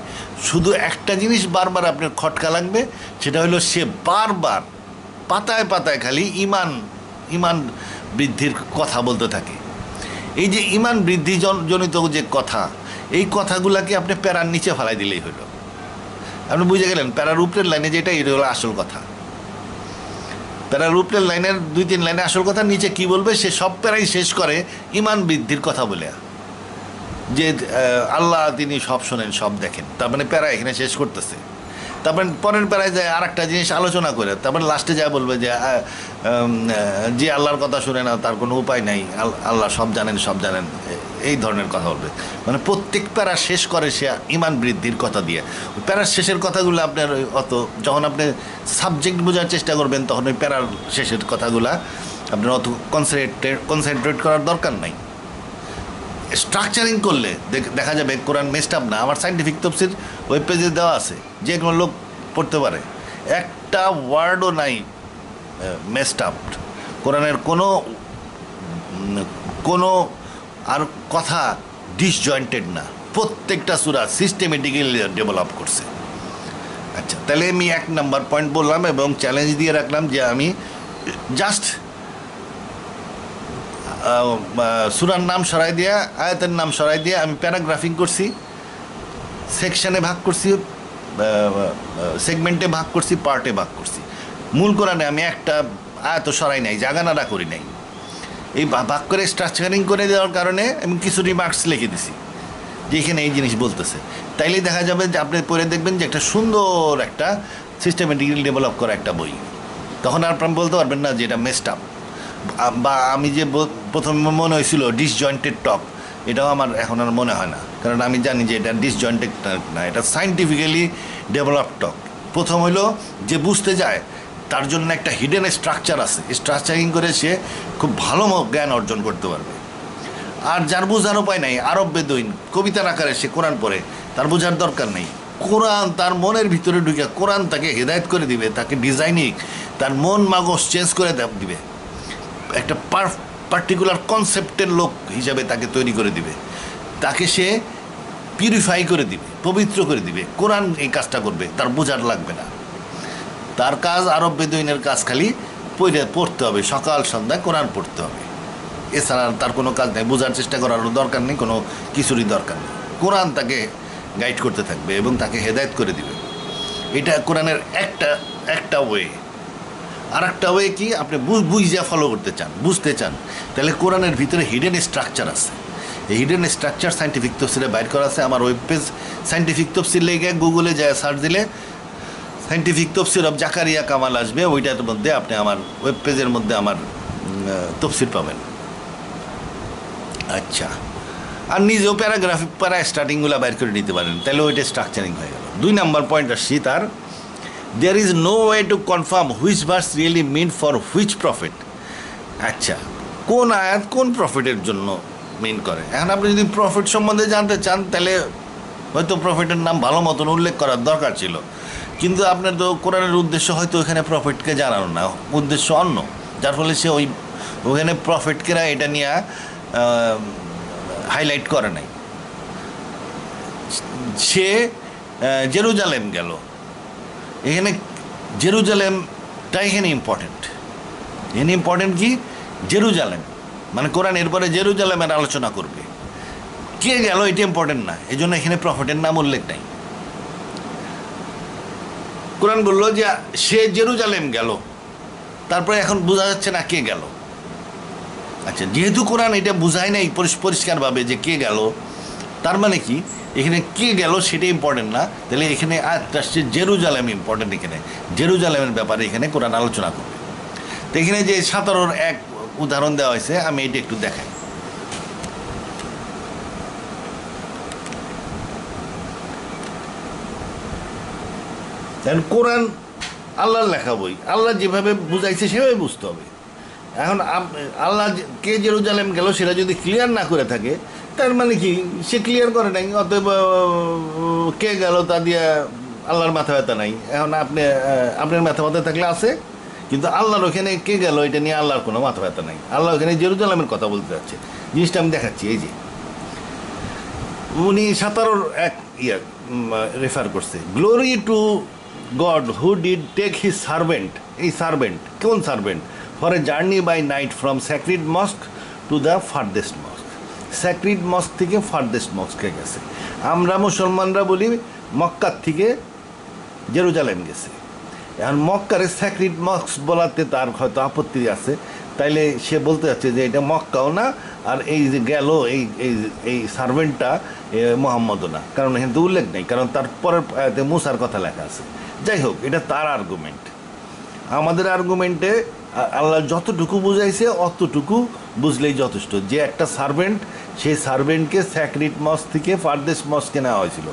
শুধু একটা জিনিস বারবার আপনার খটকা লাগবে, সেটা হলো সে বারবার পাতায় পাতায় খালি ইমান বৃদ্ধির কথা বলতে থাকে। এই যে ইমান বৃদ্ধি জনিত যে কথা, এই কথাগুলাকে আপনি প্যারার নিচে ফেলাই দিলেই হলো, আপনি বুঝে গেলেন প্যারার উপরের লাইনে যেটা, এটা হলো আসল কথা। প্যারার উপরের লাইনের 2-3 লাইনে আসল কথা, নিচে কি বলবে সে সব প্যারাই শেষ করে ইমান বৃদ্ধির কথা বলে, যে আল্লাহ তিনি সব শোনেন সব দেখেন, তার মানে প্যারা এখানে শেষ করতেছে। তারপরে পরের প্যারায় যায় আর একটা জিনিস আলোচনা করে, তারপরে লাস্টে যা বলবে যে আল্লাহর কথা শুনে না তার কোনো উপায় নাই, আল্লাহ সব জানেন এই ধরনের কথা বলবে। মানে প্রত্যেক প্যারা শেষ করে সে ইমান বৃদ্ধির কথা দিয়ে। প্যারার শেষের কথাগুলো আপনার যখন আপনি সাবজেক্ট বোঝার চেষ্টা করবেন, তখন ওই প্যারার শেষের কথাগুলা আপনার অত কনসেন্ট্রেট করার দরকার নাই। স্ট্রাকচারিং করলে দেখা যাবে কোরআন মেসড আপ না। আমার সাইন্টিফিক তফসির ওয়েব পেজে দেওয়া আছে, যে কোনো লোক পড়তে পারে, একটা ওয়ার্ডও নাই মেসড আপ। কোরআনের কোনো আর কথা ডিসজয়েন্টেড না, প্রত্যেকটা সূরা সিস্টেমেটিক্যালি ডেভেলপ করছে। আচ্ছা, তাহলে আমি 1 নাম্বার পয়েন্ট বললাম এবং চ্যালেঞ্জ দিয়ে রাখলাম যে আমি জাস্ট সূরার নাম সরাই দিয়ে, আয়াতের নাম সরাই দিয়ে আমি প্যারাগ্রাফিং করছি, সেকশনে ভাগ করছি, সেগমেন্টে ভাগ করছি, পার্টে ভাগ করছি। মূল কোরআনে আমি একটা আয়াত সরাই নাই, জাগানাড়া করি নাই। এই ভাগ করে স্ট্রাকচারিং করে দেওয়ার কারণে আমি কিছু রিমার্কস লিখে দিছি যে এখানে এই জিনিস বলতেছে। তাইলেই দেখা যাবে যে আপনি পড়ে দেখবেন যে একটা সুন্দর একটা সিস্টেমেটিক্যালি ডেভেলপ করা একটা বই। তখন আর আপনি বলতে পারবেন না যে এটা মেসড আপ, বা আমি যে প্রথমে মনে হয়েছিল ডিসজয়েন্টেড টক, এটাও আমার এখন আর মনে হয় না, কারণ আমি জানি যে এটা ডিসজয়েন্টেড না, এটা সায়েন্টিফিক্যালি ডেভেলপ টক। প্রথম হইলো যে বুঝতে যায় তার জন্য একটা হিডেন স্ট্রাকচার আছে, স্ট্রাকচারিং করে সে খুব ভালো জ্ঞান অর্জন করতে পারবে। আর যার বোঝার উপায় নাই, আরব বেদুইন কবিতার আকারে সে কোরআন পড়ে, তার বোঝার দরকার নেই। কোরআন তার মনের ভিতরে ঢুকে কোরআন তাকে হেদায়েত করে দিবে, তাকে ডিজাইনিং তার মন মাগজ চেঞ্জ করে দিবে, একটা পার্টিকুলার কনসেপ্টের লোক হিসাবে তাকে তৈরি করে দিবে, তাকে সে পিউরিফাই করে দিবে, পবিত্র করে দিবে। কোরআন এই কাজটা করবে, তার বোঝার লাগবে না। তার কাজ আরব বেদুইনের কাজ খালি পড়তে হবে, সকাল সন্ধ্যায় কোরআন পড়তে হবে, এছাড়া তার কোনো কাজ নেই, বোঝার চেষ্টা করারও দরকার নেই, কোনো কিছুরই দরকার নেই। কোরআন তাকে গাইড করতে থাকবে এবং তাকে হেদায়েত করে দিবে। এটা কোরআনের একটা ওয়ে। আর একটা ওয়ে কি, আপনি বুঝিয়ে ফলো করতে চান, বুঝতে চান, তাহলে কোরআনের ভিতরে হিডেন স্ট্রাকচার আছে। এই হিডেন স্ট্রাকচার সায়েন্টিফিক তফসিলে বাইর করা আছে। আমার ওয়েব পেজ সায়েন্টিফিক তফসিল লেগে গুগলে যায় সার্চ দিলে সায়েন্টিফিক তফসির জাকারিয়া কামাল আসবে, ওইটার মধ্যে আপনি আমার ওয়েব পেজের মধ্যে আমার তফসির পাবেন। আচ্ছা, আর নিজেও প্যারা স্টার্টিংগুলো বাইর করে নিতে পারেন, তাহলে ওইটা স্ট্রাকচারিং হয়ে গেল। 2 নম্বর পয়েন্ট আসছি তার, there is no way to confirm which verse really mean for which profit. আচ্ছা, কোন আয়াত কোন প্রফিটের জন্য মিন করে? এখন আপনি যদি প্রফিট সম্বন্ধে জানতে চান তাহলে হয়তো প্রফিটের নাম ভালো মতন উল্লেখ করার দরকার ছিল, কিন্তু আপনার তো কোরআনের উদ্দেশ্য হয়তো ওখানে প্রফিটকে জানানো না, উদ্দেশ্য অন্য, যার ফলে সে ওখানে প্রফিটকে এটা নিয়ে হাইলাইট করে নাই। সে জেরুজালেম গেল, এখানে জেরুজালেমটা এখানে ইম্পর্টেন্ট। এখানে ইম্পর্টেন্ট কি? জেরুজালেম, মানে কোরআন এরপরে জেরুজালেমের আলোচনা করবে, কে গেল এটা ইম্পর্টেন্ট না, এই জন্য এখানে প্রফিটের নাম উল্লেখ নাই। কোরআন বললো যে সে জেরুজালেম গেল, তারপরে এখন বোঝা যাচ্ছে না কে গেল। আচ্ছা, যেহেতু কোরআন এটা বুঝায় নাই পরিষ্কারভাবে যে কে গেল, তার মানে কি এখানে কে গেল সেটা ইম্পর্টেন্ট না, তাহলে এখানে আসছে জেরুজালেম ইম্পর্টেন্ট। এখানে জেরুজালেমের ব্যাপারে এখানে কোরআন আলোচনা করবে। তো এখানে যে 17 এক উদাহরণ দেওয়া হয়েছে, আমি এটা একটু দেখাই। কোরআন আল্লাহর লেখা বই, আল্লাহ যেভাবে বুঝাইছে সেভাবে বুঝতে হবে। এখন আল্লাহ কে জেরুজালেম গেল সেটা যদি ক্লিয়ার না করে থাকে, তার মানে কি সে ক্লিয়ার করে নাই, অতএব কে গেল তা দিয়ে আল্লাহর মাথা ব্যথা নাই। এখন আপনার মাথা ব্যথা থাকলে আছে, কিন্তু আল্লাহর ওখানে কে গেল এটা নিয়ে আল্লাহর কোনো মাথা ব্যথা নাই। আল্লাহ ওখানে জেরুজালেমের কথা বলতে যাচ্ছে, জিনিসটা আমি দেখাচ্ছি। এই যে উনি 17 এক রেফার করছে, glory to God who did take his servant. এই সার্ভেন্ট কোন servant? For a journey by night from sacred mosque to the farthest mosque. Sacred mosque থেকে ফার্দেস্ট মস্কে গেছে। আমরা মুসলমানরা বলি মক্কার থেকে জেরুজালেম গেছে। এখন মক্কারে স্যাক্রিড মস্ক বলাতে তার হয়তো আপত্তি আছে, তাইলে সে বলতে যাচ্ছে যে এটা মক্কাও না, আর এই যে গেল এই সার্ভেন্টটা মোহাম্মদও না, কারণ এখানে তো উল্লেখ নেই, কারণ তার পরের মুসার কথা লেখা আছে। যাই হোক, এটা তার আর্গুমেন্ট। আমাদের আর্গুমেন্টে আল্লাহ যতটুকু বুঝাইছে অতটুকু বুঝলেই যথেষ্ট, যে একটা সার্ভেন্ট, সেই সার্ভেন্টকে স্যাক্রিড মস্ক থেকে ফার্দেস্ট মস্কে নেওয়া হয়েছিল।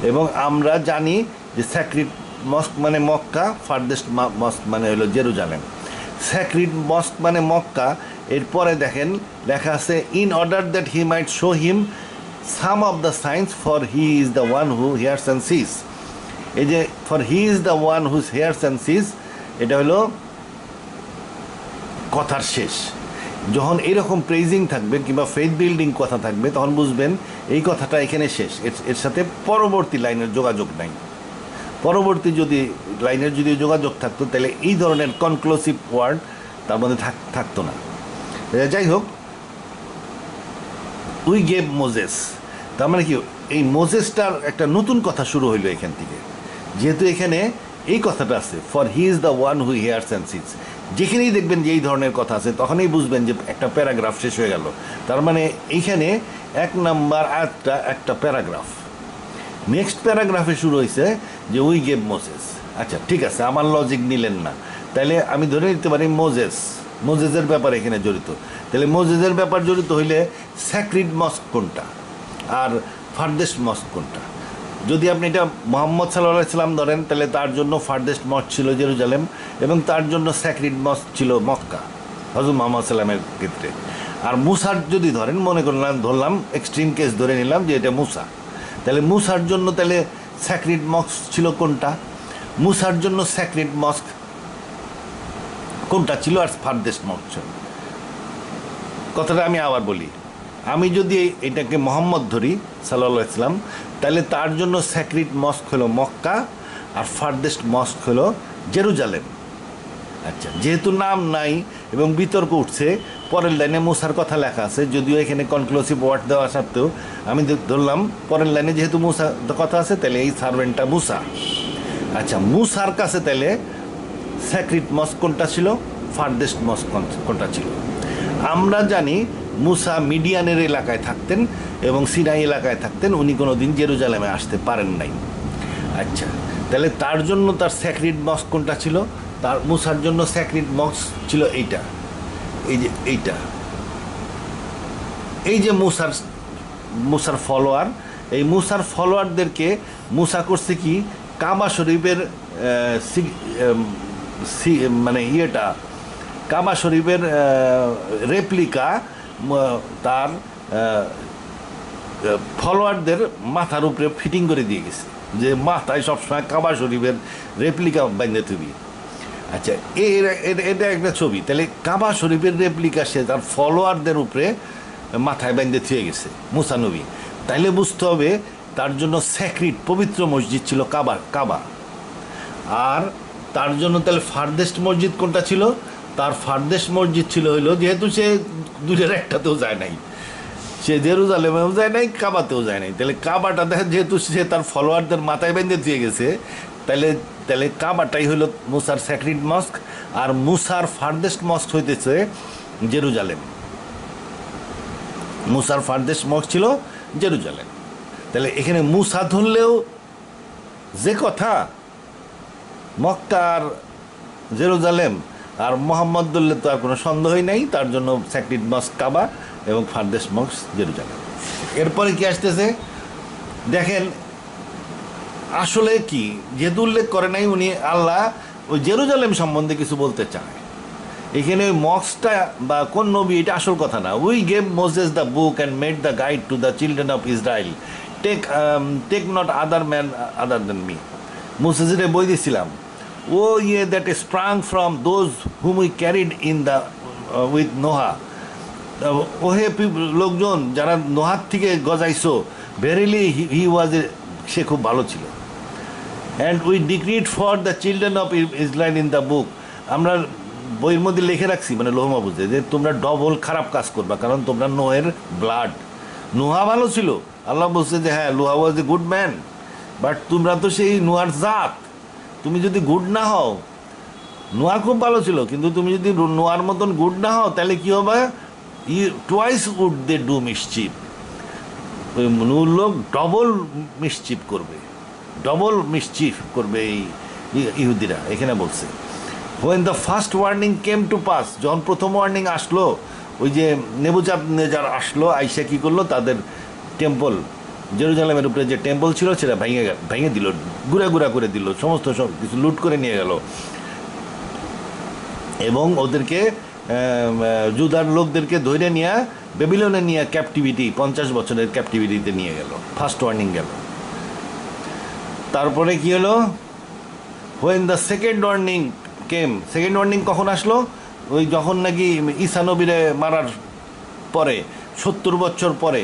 এবং আমরা জানি যে স্যাক্রিড মস্ক মানে মক্কা, ফার্দেস্ট মস্ক মানে হলো জেরুজালেম। স্যাক্রিড মস্ক মানে মক্কা। এরপরে দেখেন লেখা আছে, in order that he might show him some of the signs for he is the one who hears and sees. এই যে for he is the one whose hears and sees, এটা হলো কথার শেষ। যখন এরকম প্রেজিং থাকবে কিংবা ফেথ বিল্ডিং কথা থাকবে, তখন বুঝবেন এই কথাটা এখানে শেষ, এর সাথে পরবর্তী লাইনের যোগাযোগ নাই। পরবর্তী যদি লাইনের যদি যোগাযোগ থাকতো, তাহলে এই ধরনের কনক্লুসিভ ওয়ার্ড তার মধ্যে থাকতো না। যাই হোক, উই গেভ মোজেস, তার মানে কি এই মোজেসটার একটা নতুন কথা শুরু হইলো এখান থেকে, যেহেতু এখানে এই কথাটা আছে, for he is the one who hears and sees. যেখানেই দেখবেন যে এই ধরনের কথা আছে, তখনই বুঝবেন যে একটা প্যারাগ্রাফ শেষ হয়ে গেল। তার মানে এইখানে 1 নম্বর আয়াতটা একটা প্যারাগ্রাফ। নেক্সট প্যারাগ্রাফে শুরু হয়েছে যে উই গেভ মোজেস। আচ্ছা, ঠিক আছে, আমার লজিক নিলেন না, তাহলে আমি ধরে নিতে পারি মোজেসের ব্যাপার এখানে জড়িত। তাহলে মোজেসের ব্যাপার জড়িত হইলে স্যাক্রিড মস্ক কোনটা আর ফার্দেস্ট মস্ক কোনটা? যদি আপনি এটা মোহাম্মদ সাল্লাল্লাহু আলাইহি সাল্লাম ধরেন, তাহলে তার জন্য ফার্দেস্ট মস্ক ছিল জেরুজালেম, এবং তার জন্য স্যাক্রিড মস্ক ছিল মক্কা, হযরত মুহাম্মদ সাল্লামের ক্ষেত্রে। আর মুসার যদি ধরেন, মনে ধরলাম এক্সট্রিম কেস ধরে নিলাম যে এটা মুসা, তাহলে মুসার জন্য তাহলে স্যাক্রিড মস্ক ছিল কোনটা? মুসার জন্য স্যাক্রিড মস্ক কোনটা ছিল আর ফার্দেস্ট মস্ক ছিল? কথাটা আমি আবার বলি, আমি যদি এটাকে মোহাম্মদ ধরি সাল্লাল্লাহু আলাইহি সাল্লাম, তাহলে তার জন্য স্যাক্রিড মস্ক হলো মক্কা আর ফার্দেস্ট মস্ক হলো জেরুজালেম। আচ্ছা, যেহেতু নাম নাই এবং বিতর্ক উঠছে, পরের লাইনে মুসার কথা লেখা আছে, যদিও এখানে কনক্লুসিভ ওয়ার্ড দেওয়া সত্ত্বেও আমি ধরলাম পরের লাইনে যেহেতু মুসা কথা আছে, তাহলে এই সার্ভেন্টটা মুসা। আচ্ছা, মুসার কাছে তাহলে স্যাক্রিড মস্ক কোনটা ছিল, ফার্দেস্ট মস্ক কোনটা ছিল? আমরা জানি মুসা মিডিয়ানের এলাকায় থাকতেন এবং সিনাই এলাকায় থাকতেন, উনি কোনো দিন জেরুজালেমে আসতে পারেন নাই। আচ্ছা, তাহলে তার জন্য তার স্যাক্রিড মস্ক কোনটা ছিল? তার মুসার জন্য স্যাক্রিড মস্ক ছিল এইটা, এই যে এইটা, এই যে মুসার ফলোয়ার, এই মুসার ফলোয়ারদেরকে মুসা করছে কি কাবা শরীফের মানে ইয়েটা, কাবা শরীফের রেপ্লিকা তার ফলোয়ারদের মাথার উপরে ফিটিং করে দিয়ে গেছে, যে মাথায় সবসময় কাবা শরীফের রেপ্লিকা বাইন্ধে থুবি। আচ্ছা, এটা একটা ছবি। তাহলে কাবা শরীফের রেপ্লিকা সে তার ফলোয়ারদের উপরে মাথায় বাইন্ধে থুয়ে গেছে মুসা নবী। তাইলে বুঝতে হবে তার জন্য স্যাক্রিড পবিত্র মসজিদ ছিল কাবা। আর তার জন্য তাহলে ফার্দেস্ট মসজিদ কোনটা ছিল? তার ফার্দেস্ট মসজিদ ছিল হইলো, যেহেতু সে দুইটার একটাতেও যায় নাই, সে জেরুজালেমেও যায় নাই, কাবাতেও যায় নাই, তাহলে কাবাটা দেখে যেহেতু সে তার ফলোয়ারদের মাথায় বেঁধে দিয়ে গেছে, তাহলে কাবাটাই হইল মুসার স্যাক্রিড মস্ক। আর মুসার ফার্দেস্ট মস্ক হইতেছে জেরুজালেম। মুসার ফার্দেস্ট মস্ক ছিল জেরুজালেম। তাহলে এখানে মুসা ধরলেও যে কথা, মক্কা আর জেরুজালেম, আর মোহাম্মদ ধরলে তো আর কোনো সন্দেহই নাই। তার জন্য স্যাক্রিড মস্ক কাবা এবং ফার্দেস্ট মস্ক জেরুজালেম। এরপরে কি আসতেছে দেখেন, আসলে কি যেহেতু উল্লেখ করে নাই উনি, আল্লাহ ওই জেরুজালেম সম্বন্ধে কিছু বলতে চায়। এখানে ওই মস্কটা বা কোন নবী এটা আসল কথা না। We gave Moses the book and made the guide to the children of Israel, take not other man other than me. মোসেসের বই দিয়েছিলাম, O ye that sprang from those whom we carried in the with Noah, ওহে লোকজন যারা নোহার থেকে গজাইছো, verily হি ওয়াজ এ, সে খুব ভালো ছিল। And we ডিক্রিড for the children of Israel in the বুক, আমরা বইয়ের মধ্যে লিখে রাখছি, মানে লোহমা বুঝে, যে তোমরা ডবল খারাপ কাজ করবা, কারণ তোমরা নোহের ব্লাড। নোহা ভালো ছিল, আল্লাহ বলছে যে হ্যাঁ লোহা ওয়াজ এ গুড ম্যান, বাট তোমরা তো সেই নোয়ার জাত। তুমি যদি গুড না হও, নোয়া খুব ভালো ছিল, কিন্তু তুমি যদি নোয়ার মতন গুড না হও, তাহলে কি হবে? Twice would they do mischief, ওই লোক ডবল মিসচিফ করবে, ডবল মিসচিফ করবে এই ইহুদিরা। এখানে বলছে when the first warning came to pass, যখন প্রথম ওয়ার্নিং আসলো, ওই যে নেবুজাদনেজার আসলো, আইসা কি করলো, তাদের টেম্পল, জেরুজালেমের উপরে যে টেম্পল ছিল সেটা ভেঙে দিল, গুড়া করে দিল, সমস্ত সব কিছু লুট করে নিয়ে গেল, এবং ওদেরকে জুদার লোকদেরকে ধরে নিয়ে বেবিলনে নিয়ে ক্যাপটিভিটি, 50 বছরের ক্যাপটিভিটিতে নিয়ে গেল। ফার্স্ট ওয়ার্নিং গেল। তারপরে কি হলো? when the second warning came, second warning কখন আসলো? ওই যখন নাকি ঈসা নবীরে মারার পরে 70 বছর পরে,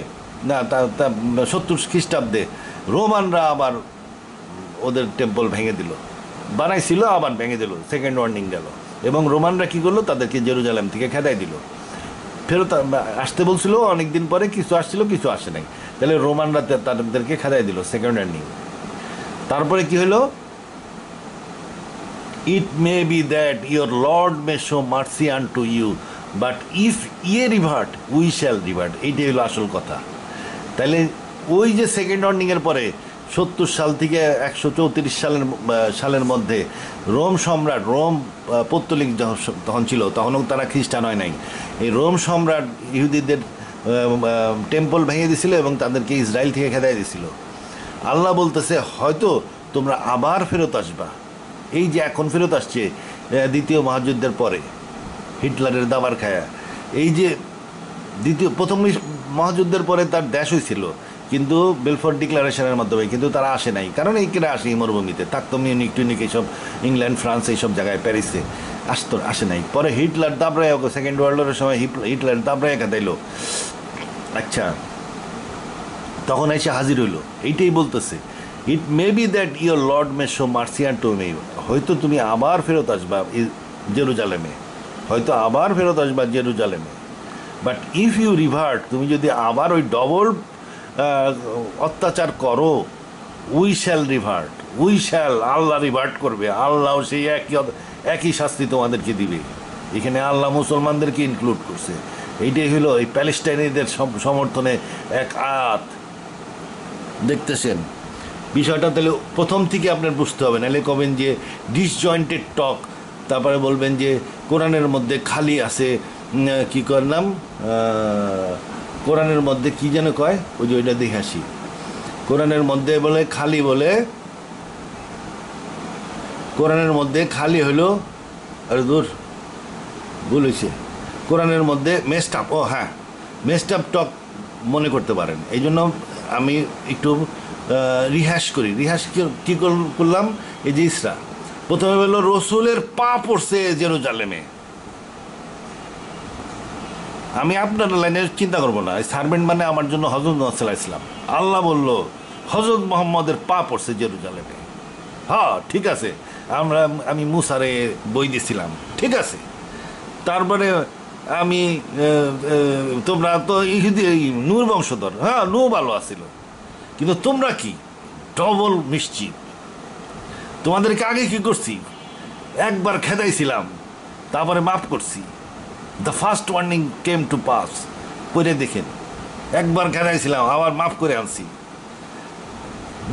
না 70 খ্রিস্টাব্দে রোমানরা আবার ওদের টেম্পল ভেঙে দিল, বানাইছিল আবার ভেঙে দিল, সেকেন্ড ওয়ার্নিং গেল। এবং রোমানরা কি করলো? তাদেরকে জেরুজালেম থেকে খেদাই দিল। ফেরত আসতে বলছিল, অনেকদিন পরে কিছু আসছিল, কিছু আসে নাই, তাহলে রোমানরা তাদেরকে খেদাই দিল, সেকেন্ড ওয়ার্নিং। তারপরে কি হলো? It may be that your Lord may show mercy unto you, but if ye revert, we shall revert. এইটাই হলো আসল কথা। তাহলে ওই যে সেকেন্ড ওয়ার্নিংয়ের পরে 70 সাল থেকে 134 সালের মধ্যে রোম সম্রাট, রোম পৌত্তলিক তখন ছিল, তখনও তারা খ্রিস্টান হয় নাই, এই রোম সম্রাট ইহুদিদের টেম্পল ভেঙে দিছিল এবং তাদেরকে ইসরায়েল থেকে খেদাই দিছিল। আল্লাহ বলতেছে হয়তো তোমরা আবার ফেরত আসবা। এই যে এখন ফেরত আসছে দ্বিতীয় মহাযুদ্ধের পরে হিটলারের দাবার খায়া, এই যে প্রথম মহাযুদ্ধের পরে তার দেশ হয়েছিল, কিন্তু বেলফোর্ট ডিক্লারেশনের মাধ্যমে, কিন্তু তারা আসে নাই, কারণ এই কিনা আসে মরুভূমিতে থাকতো, মিউনিক টুনিক এইসব, ইংল্যান্ড ফ্রান্স এইসব জায়গায়, প্যারিসে আসে নাই। পরে হিটলার দাবরায়, সেকেন্ড ওয়ার্ল্ড ওয়ারের সময় হিটলার দাবরায় কাটাইল। আচ্ছা, তখন এসে হাজির হইল। এইটাই বলতেছে, it may be that your Lord may show mercy unto me, হয়তো তুমি আবার ফেরত আসবা জেরুজালেমে, হয়তো আবার ফেরত আসবা জেরুজালেমে, বাট ইফ ইউ রিভার্ট, তুমি যদি আবার ওই ডবল অত্যাচার করো, we shall revert, Allah revert করবে, আল্লাহ সেই একই শাস্তি তোমাদেরকে দিবে। এখানে আল্লাহ মুসলমানদেরকে ইনক্লুড করছে। এইটাই হলো এই প্যালেস্টাইনিদের সমর্থনে এক আয়াত। দেখতেছেন বিষয়টা? তাহলে প্রথম থেকে আপনার বুঝতে হবে, নাহলে কবেন যে ডিসজয়েন্টেড টক, তারপরে বলবেন যে কোরআনের মধ্যে খালি আছে, কি করলাম কোরআনের মধ্যে কি যেন কয়, ওই যে ওইটা দেখে আসি। কোরআনের মধ্যে বলে খালি, বলে কোরআনের মধ্যে খালি হইলো, আরে দূর ভুল হয়েছে, কোরআনের মধ্যে মেস্ট আপ, ও হ্যাঁ মেস্ট আপ টক মনে করতে পারেন। এই জন্য আমি একটু রিহাস করি। কী করলাম, এই যে ইসরা প্রথমে বললো রসুলের পা পড়ছে জেরুজালেমে। আমি আপনার লাইনে চিন্তা করবো না, সার্ভেন্ট মানে আমার জন্য হজরত মুহাম্মদ সাল্লাল্লাহু আলাইহি ওয়াসাল্লাম। আল্লাহ বলল হজরত মুহাম্মদের পা পড়ছে জেরুজালেমে। হ্যাঁ ঠিক আছে, আমি মুসারে বই দিছিলাম, ঠিক আছে। তারপরে আমি তোমরা তো ইহুদি নূর বংশধর, হ্যাঁ নূ ভালো আছিল, কিন্তু তোমরা কি ডবল মিষ্টিপ। তোমাদেরকে আগে কি করছি, একবার খেদাইছিলাম, তারপরে মাফ করছি। The first warning came to pass, পড়ে দেখেন, একবার খেদাইছিলাম আবার মাফ করে আনছি,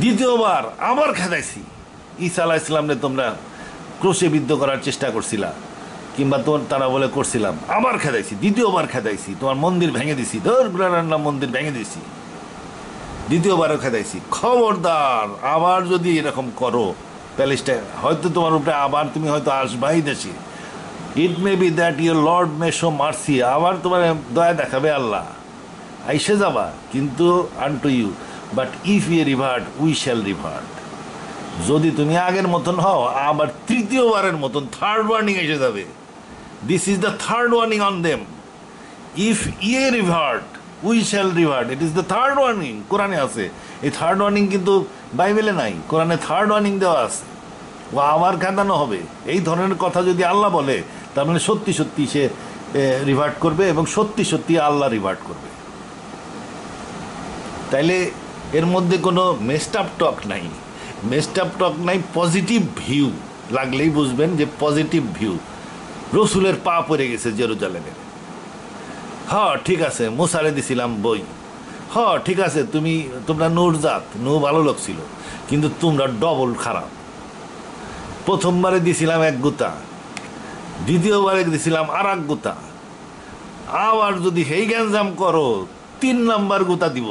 দ্বিতীয়বার আবার খেদাইছি। ঈসা আলাইহিস সালামকে তোমরা ক্রুশে বিদ্ধ করার চেষ্টা করছিলা, কিংবা তারা বলে করছিলাম, আবার খেদাইছি, দ্বিতীয়বার খেদাইছি, তোমার মন্দির ভেঙে দিছি, মন্দির ভেঙে দিছি, দ্বিতীয়বারও খেদাইছি। খবরদার আবার যদি এরকম করো প্যালেস্টাইন, হয়তো তোমার উপরে আবার তুমি হয়তো আসবাই দেশে। It may be that your Lord may show mercy, আবার তোমার দয়া দেখাবে আল্লাহ, আইসে যাবা, কিন্তু unto you, but if you revert we shall revert. যদি তুমি আগের মতন হও, আবার তৃতীয়বারের মতন থার্ড ওয়ার্নিং এসে যাবে। This is the third warning on them, if ye revert we shall revert. It is the third warning, কোরআনে আছে। এই থার্ড ওয়ার্নিং কিন্তু বাইবেলে নাই, কোরআনে থার্ড ওয়ার্নিং দেওয়া আছে। ও আবার খেদানো হবে, এই ধরনের কথা যদি আল্লাহ বলে, তার মানে সত্যি সত্যি সে রিভার্ট করবে, এবং সত্যি সত্যি আল্লাহ রিভার্ট করবে। তাইলে এর মধ্যে কোনো মেস্ট আপ টক নাই, মেস্ট আপ টক নাই, পজিটিভ ভিউ লাগলেই বুঝবেন যে পজিটিভ ভিউ। রসুলের পা পড়ে গেছে জেরুজালেমের। হ্যাঁ ঠিক আছে, মুসারে দিছিলাম বই, হ্যাঁ ঠিক আছে, তোমরা নূর জাত, নূ ভালো লোক ছিল, কিন্তু তোমরা ডবল খারাপ। প্রথমবারে দিছিলাম এক গুতা, দ্বিতীয়বারে দিছিলাম আর এক গুতা, আবার যদি হেই গ্যাঞ্জাম করো 3 নাম্বার গুতা দিব।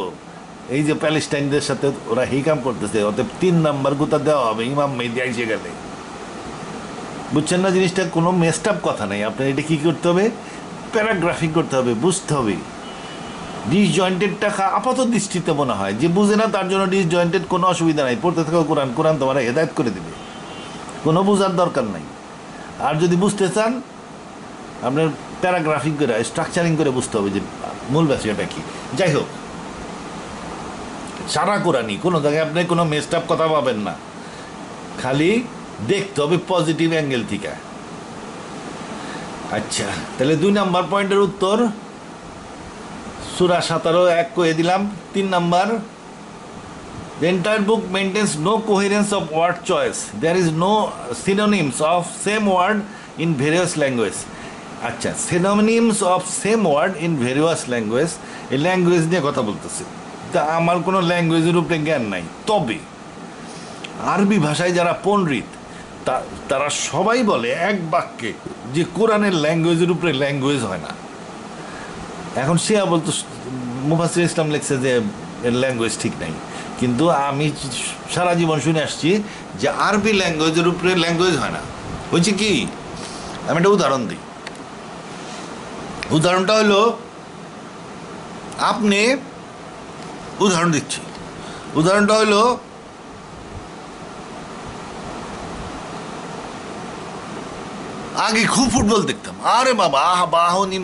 এই যে প্যালেস্টাইনদের সাথে ওরা হেই কাম করতেছে, অতএব 3 নাম্বার গুতা দেওয়া হবে ইমাম মেহেদী আইসে গেলে। বুঝছেন না জিনিসটা? কোনো মেস্ট আপ কথা নেই। আপনার এটা কী করতে হবে, প্যারাগ্রাফিক করতে হবে, বুঝতে হবে। ডিসজয়েন্টেড টাকা আপাত দৃষ্টিতে মনে হয়, যে বুঝে না তার জন্য ডিসজয়েন্টেড, কোনো অসুবিধা নাই, পড়তে থাকো কোরআন, কোরআন তোমার হেদায়েত করে দেবে, কোনো বোঝার দরকার নাই। আর যদি বুঝতে চান, আপনার প্যারাগ্রাফিক করে স্ট্রাকচারিং করে বুঝতে হবে যে মূল বিষয়টা কি। যাই হোক, সারা কোরআনই, কোনো জায়গায় আপনি কোনো মেস্ট আপ কথা পাবেন না, খালি দেখতে হবে পজিটিভ অ্যাঙ্গেল থেকে। আচ্ছা, তাহলে 2 নাম্বার পয়েন্টের উত্তর সূরা 17 1 কয়ে দিলাম। 3 number, the entire book maintains no coherence of word choice. There is no synonyms of same word in various languages. আচ্ছা, synonyms of same word in various languages, এই ল্যাঙ্গুয়েজ নিয়ে কথা বলতেছে। তা আমার কোনো ল্যাঙ্গুয়েজের উপরে জ্ঞান নাই, তবে আরবি ভাষায় যারা পণ্ডিত তারা সবাই বলে এক বাক্যে যে কোরআনের ল্যাঙ্গুয়েজের উপরে ল্যাঙ্গুয়েজ হয় না। এখন সে বলতো মুফাসসির ইসলাম লিখছে যে ল্যাঙ্গুয়েজ ঠিক নাই, কিন্তু আমি সারা জীবন শুনে আসছি যে আরবি ল্যাঙ্গুয়েজের উপরে ল্যাঙ্গুয়েজ হয় না। হয়েছে কি, আমি একটা উদাহরণ দিই। উদাহরণটা হলো, আপনি উদাহরণ দিচ্ছি, উদাহরণটা হলো আগে খুব ফুটবল দেখতাম, আরে বাবা আবাহনী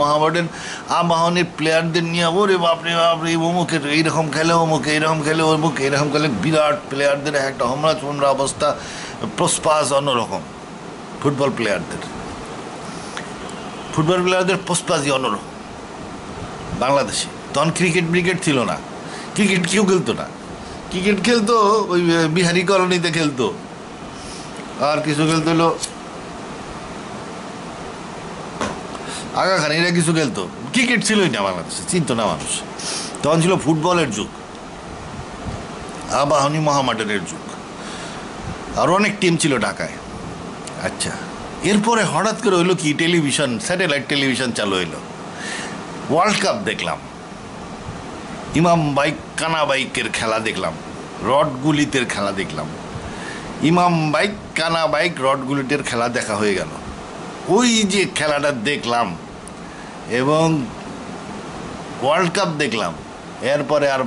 মহামডার্নের প্লেয়ারদের নিয়ে ওরে বাপরে বাপরে, অমুকের এইরকম খেলে, অমুকে এইরকম খেলে, অমুকে এরকম খেলে, বিরাট প্লেয়ারদের একটা হোমরা চোমরা অবস্থা, প্রস্পাস অন্যরকম। ফুটবল প্লেয়ারদের প্রস্পাসই অন্যরকম বাংলাদেশে। তখন ক্রিকেট ছিল না, ক্রিকেট কেউ খেলতো না, ক্রিকেট খেলতো ওই বিহারি কলোনিতে খেলতো, আর কিছু খেলতে হলো আগা খান, এরা কিছু খেলতো। ক্রিকেট ছিলই না বাংলাদেশে, চিনতো না মানুষ। তখন ছিল ফুটবলের যুগ, আবাহনী মহামাডানের যুগ, আর অনেক টিম ছিল ঢাকায়। আচ্ছা, এরপরে হঠাৎ করে হইলো কি, টেলিভিশন, স্যাটেলাইট টেলিভিশন চালু হইলো। ওয়ার্ল্ড কাপ দেখলাম, ইমাম বাইক কানা বাইকের খেলা দেখলাম, রড গুলিতের খেলা দেখলাম, ইমাম বাইক কানা বাইক রড গুলিতের খেলা দেখা হয়ে গেল। ওই যে খেলাটা দেখলাম এবং ওয়ার্ল্ড কাপ দেখলাম, এরপরে আর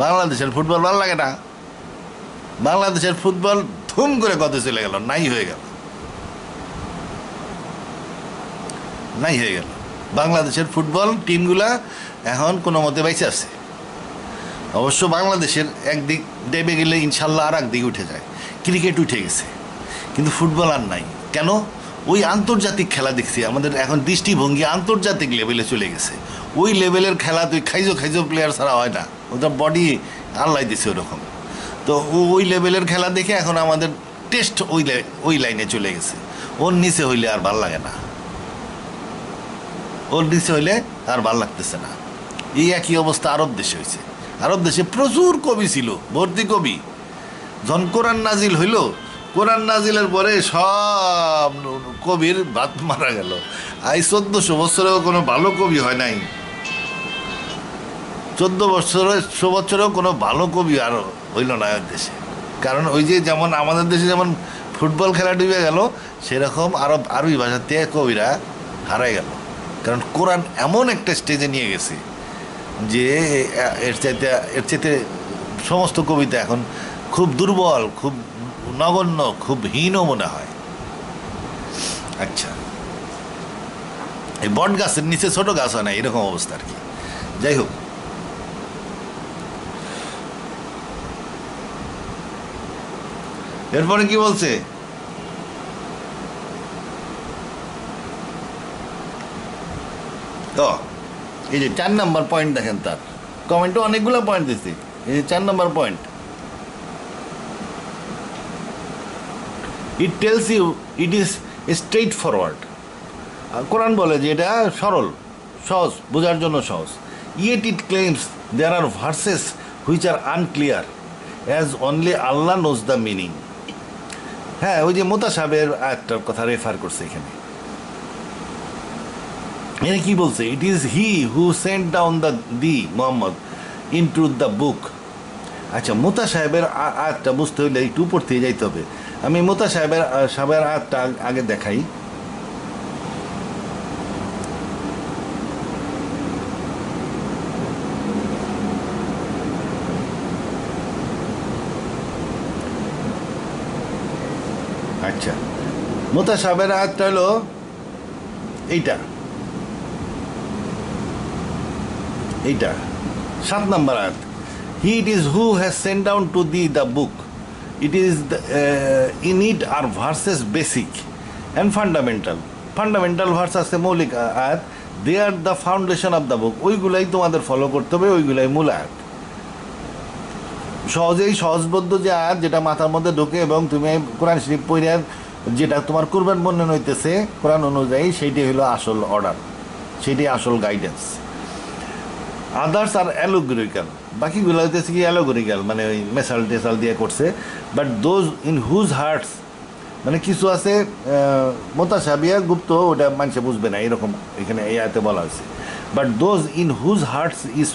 বাংলাদেশের ফুটবল ভালো লাগে না। বাংলাদেশের ফুটবল ধুম করে কত চলে গেল, নাই হয়ে গেল। বাংলাদেশের ফুটবল টিমগুলা এখন কোনো মতে বাইচে আছে। অবশ্য বাংলাদেশের একদিক ডেবে গেলে ইনশাল্লাহ আর একদিকে উঠে যায়, ক্রিকেট উঠে গেছে, কিন্তু ফুটবল আর নাই। কেন? ওই আন্তর্জাতিক খেলা দেখছি, আমাদের এখন দৃষ্টিভঙ্গি আন্তর্জাতিক লেভেলে চলে গেছে। ওই লেভেলের খেলা তুই খাইজো প্লেয়ার ছাড়া হয় না, ওদের বডি আল্লাহ দিছে ওরকম। তো ওই লেভেলের খেলা দেখে এখন আমাদের টেস্ট ওই লাইনে চলে গেছে। ওর নিচে হইলে আর ভাল লাগে না, ওর নিচে হইলে আর ভাল লাগতেছে না। এই একই অবস্থা আরব দেশে হয়েছে। আরব দেশে প্রচুর কবি ছিল, ভর্তি কবি। যখন কোরআন নাজিল হইল, কোরআন নাজিলের পরে সব কবির ভাত মারা গেল। আই 1400 বছরেও কোনো ভালো কবি হয় নাই। 1400 বছরেও কোনো ভালো কবি আর হইল না দেশে। কারণ ওই যে যেমন আমাদের দেশে যেমন ফুটবল খেলা ডুবে গেল, সেরকম আরবি ভাষাতে কবিরা হারাই গেল। কারণ কোরআন এমন একটা স্টেজে নিয়ে গেছে যে এর চাইতে সমস্ত কবিতা এখন খুব দুর্বল, খুব নগণ্য, খুব হীনও মনে হয়। আচ্ছা, এই বট গাছের নিচে ছোট গাছ হয় না, এরকম অবস্থা আর কি। যাই হোক, এরপরে কি বলছে? তো এই যে 4 নম্বর পয়েন্ট দেখেন, তার কমেন্টে অনেকগুলো পয়েন্ট দিচ্ছে। এই যে 4 number point, it tells you it is straightforward. কোরআন বলে যে এটা সরল, সহজ, বোঝার জন্য সহজ। Yet it claims there are verses which are unclear as only Allah knows the meaning. হ্যাঁ, ওই যে মোতা সাহেবের একটার কথা রেফার করছে এখানে। এখানে কি বলছে? ইট is he who sent down the Mohammad in two the বুক। আচ্ছা, মোতা সাহেবের আয়াতটা বুঝতে হইলে একটু উপর থেকে যাইতে হবে। আমি মোতা সাহেবের আয়াতটা আগে দেখাই। আচ্ছা, মোতা সাহেবের আয়াতটা হলো এইটা 7 নম্বর আয়াত। He it is who has sent down to the book, it is in it are verses basic and fundamental verse আছে, মৌলিক আয়াত। They are the foundation of the book. ওইগুলাই তোমাদের ফলো করতে হবে, ওইগুলাই মূল আয়াত। সহজবোধ্য যে আয়াত, যেটা মাথার মধ্যে ঢোকে এবং তুমি কোরআন শরীফ পড়ে যেটা তোমার কুরবান বর্ণন হইতেছে কোরআন অনুযায়ী, সেইটাই হলো আসল অর্ডার, সেইটাই আসল গাইডেন্স। আদার্স আর অ্যালোগরিক্যাল, বাকিগুলো হইতেছে কি অ্যালোগরিক্যাল, মানে ওই মেসাল টেসাল দিয়ে করছে। But those in whose hearts, মানে কিছু আছে মোতাশাবিয়া, গুপ্ত, ওটা মানুষে বুঝবে না, এরকম এখানে এই আয়াতে বলা হয়েছে। But those in whose hearts is,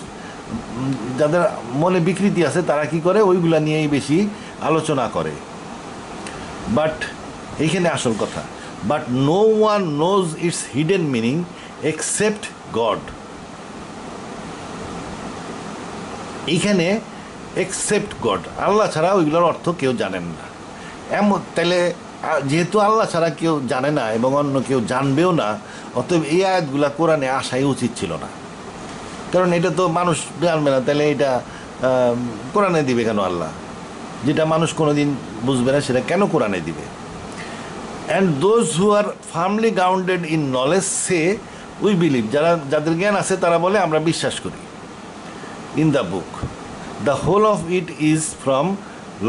যাদের মনে বিকৃতি আছে তারা কি করে? ওইগুলা নিয়েই বেশি আলোচনা করে। বাট এইখানে আসল কথা, but no one knows it's hidden meaning except God. এইখানে এক্সেপ্ট গড, আল্লাহ ছাড়া ওইগুলোর অর্থ কেউ জানেন না। তাহলে যেহেতু আল্লাহ ছাড়া কেউ জানে না এবং অন্য কেউ জানবেও না, অতএব এই আয়াতগুলা কোরআনে আসাই উচিত ছিল না। কারণ এটা তো মানুষ জানবে না, তাহলে এটা কোরআনে দিবে কেন আল্লাহ? যেটা মানুষ কোনোদিন বুঝবে না সেটা কেন কোরআনে দিবে? And those who are firmly grounded in knowledge say we believe, যাদের জ্ঞান আছে তারা বলে আমরা বিশ্বাস করি। In the book the whole of it is from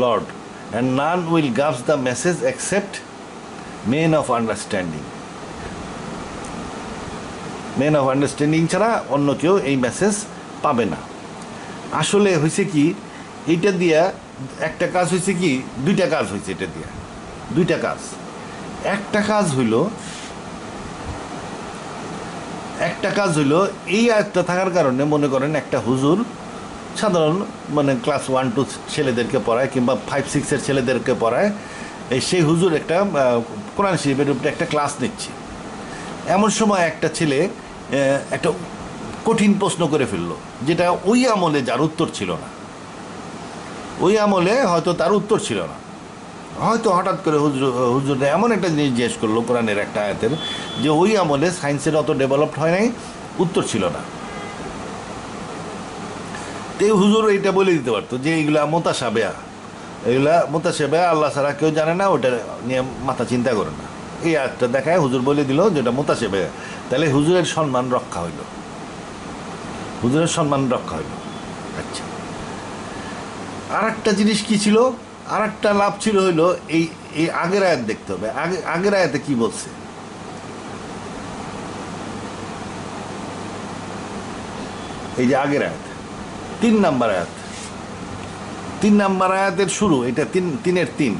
Lord and none will grasp the message except men of understanding. Men of understanding ছাড়া অন্য কেউ এই মেসেজ পাবে না। আসলে হয়েছে কি, এইটা দিয়া একটা কাজ হয়েছে কি, দুইটা কাজ হয়েছে এটা দিয়া, দুইটা কাজ। একটা কাজ হইল একটা কাজ হইলো, এই আয়াতটা থাকার কারণে মনে করেন একটা হুজুর সাধারণ মানে ক্লাস 1-2 ছেলেদেরকে পড়ায় কিংবা 5-6-এর ছেলেদেরকে পড়ায়, সেই হুজুর একটা কোরআন শরীফের উপরে একটা ক্লাস নিচ্ছে। এমন সময় একটা ছেলে একটা কঠিন প্রশ্ন করে ফেললো, যেটা ওই আমলে যার উত্তর ছিল না, ওই আমলে হয়তো তার উত্তর ছিল না। হয়তো হঠাৎ করে হুজুর এমন একটা জিনিস জিজ্ঞেস করলো কোরআনের একটা আয়াতের, যে ওই আমলে সায়েন্সের অত ডেভেলপড হয় নাই, উত্তর ছিল না। তো এই হুজুর এইটা বলে দিতে পারতো যে এইগুলা মোতাশাবেহা, এগুলা মোতাশাবেহা, আল্লাহ ছাড়া কেউ জানে না, ওটা নিয়ে মাথা চিন্তা করে না। এই আয়াতটা দেখায় হুজুর বলে দিল যেটা মোতাশাবেহা, তাহলে হুজুরের সম্মান রক্ষা হইল, হুজুরের সম্মান রক্ষা হইল। আচ্ছা, আর একটা জিনিস কি ছিল, আর একটা লাভ ছিল হইলো এই এই আগের আয়াত দেখতে হবে। আগের আয়াতে কি বলছে, এই যে আগের আয়াত 3 নাম্বার আয়াত, 3 নাম্বার আয়াতের শুরু, এটা 3-3।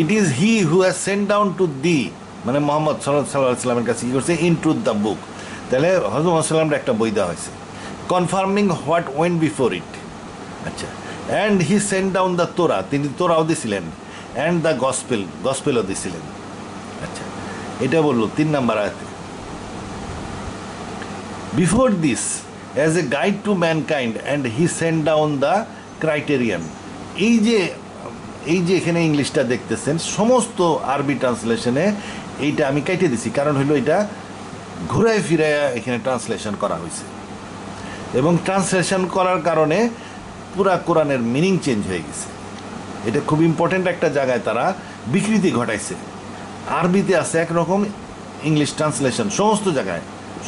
ইট is he who has sent down to দি, মানে মোহাম্মদ সাল্লাল্লাহু আলাইহি সাল্লামের কাছে কি করছে, ইন টু দ্য বুক। তাহলে হযরত মুহাম্মদ সাল্লামের একটা বই দেওয়া হয়েছে, confirming what went before it. আচ্ছা, and he sent down the Torah, তিনি তোরাও দিছিলেন, অ্যান্ড দ্য গসপেলও দিছিলেন। আচ্ছা, এটা বললো 3 নাম্বার আয়াতে। Before this as a guide to mankind and he sent down the criterion. এই যে এখানে ইংলিশটা দেখতেছেন, সমস্ত আরবি ট্রান্সলেশনে এইটা আমি কেটে দিছি, কারণ হলো এটা ঘুরায় ফিরায় এখানে ট্রান্সলেশন করা হয়েছে, এবং ট্রান্সলেশন করার কারণে পুরা কোরআনের মিনিং চেঞ্জ হয়ে গেছে। এটা খুব ইম্পর্টেন্ট একটা জায়গায় তারা বিকৃতি ঘটাইছে। আরবিতে আছে একরকম, ইংলিশ ট্রান্সলেশন সমস্ত জায়গায়,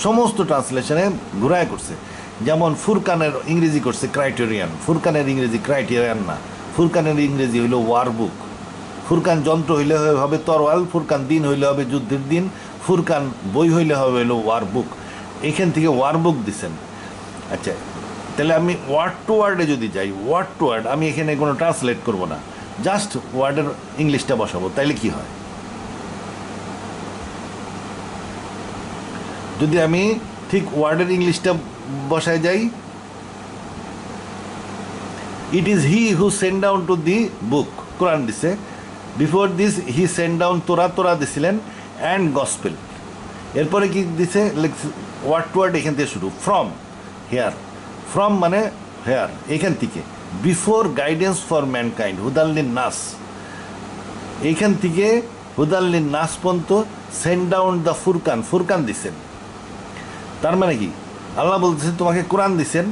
সমস্ত ট্রান্সলেশনে ঘুরায় করছে। যেমন ফুরকানের ইংরেজি করছে ক্রাইটেরিয়ান, ফুরকানের ইংরেজি ক্রাইটেরিয়ান না, ফুরকানের ইংরেজি হইল ওয়ার বুক। ফুরকান যন্ত্র হইলে হবে তরোয়াল, ফুরকান দিন হইলে হবে যুদ্ধের দিন, ফুরকান বই হইলে হবে হইলো ওয়ার বুক। এখান থেকে ওয়ার বুক দিছেন। আচ্ছা, তাহলে আমি ওয়ার্ড টু ওয়ার্ডে যদি যাই, ওয়ার্ড টু ওয়ার্ড, আমি এখানে কোনো ট্রান্সলেট করব না, জাস্ট ওয়ার্ডের ইংলিশটা বসাবো, তাইলে কি হয়? যদি আমি ঠিক ওয়ার্ডের ইংলিশটা বসায় যাই, it is he who sent down to the book, কোরআন দিছে। Before this he sent down Torah দিছিলেন, অ্যান্ড গসপেল। এরপরে কি দিছে, ওয়ার্ড টু ওয়ার্ড এখান থেকে শুরু, ফ্রম হেয়ার, ফ্রম মানে হেয়ার, এখান থেকে। বিফোর গাইডেন্স ফর ম্যানকাইন্ড হুদাল্লিন নাস, এইখান থেকে হুদাল্লিন নাস পর্যন্ত সেন্ট ডাউন দ্য ফুরকান, ফুরকান দিছেন। তার মানে কি, আল্লাহ বলতেছেন তোমাকে কোরআন দিছেন,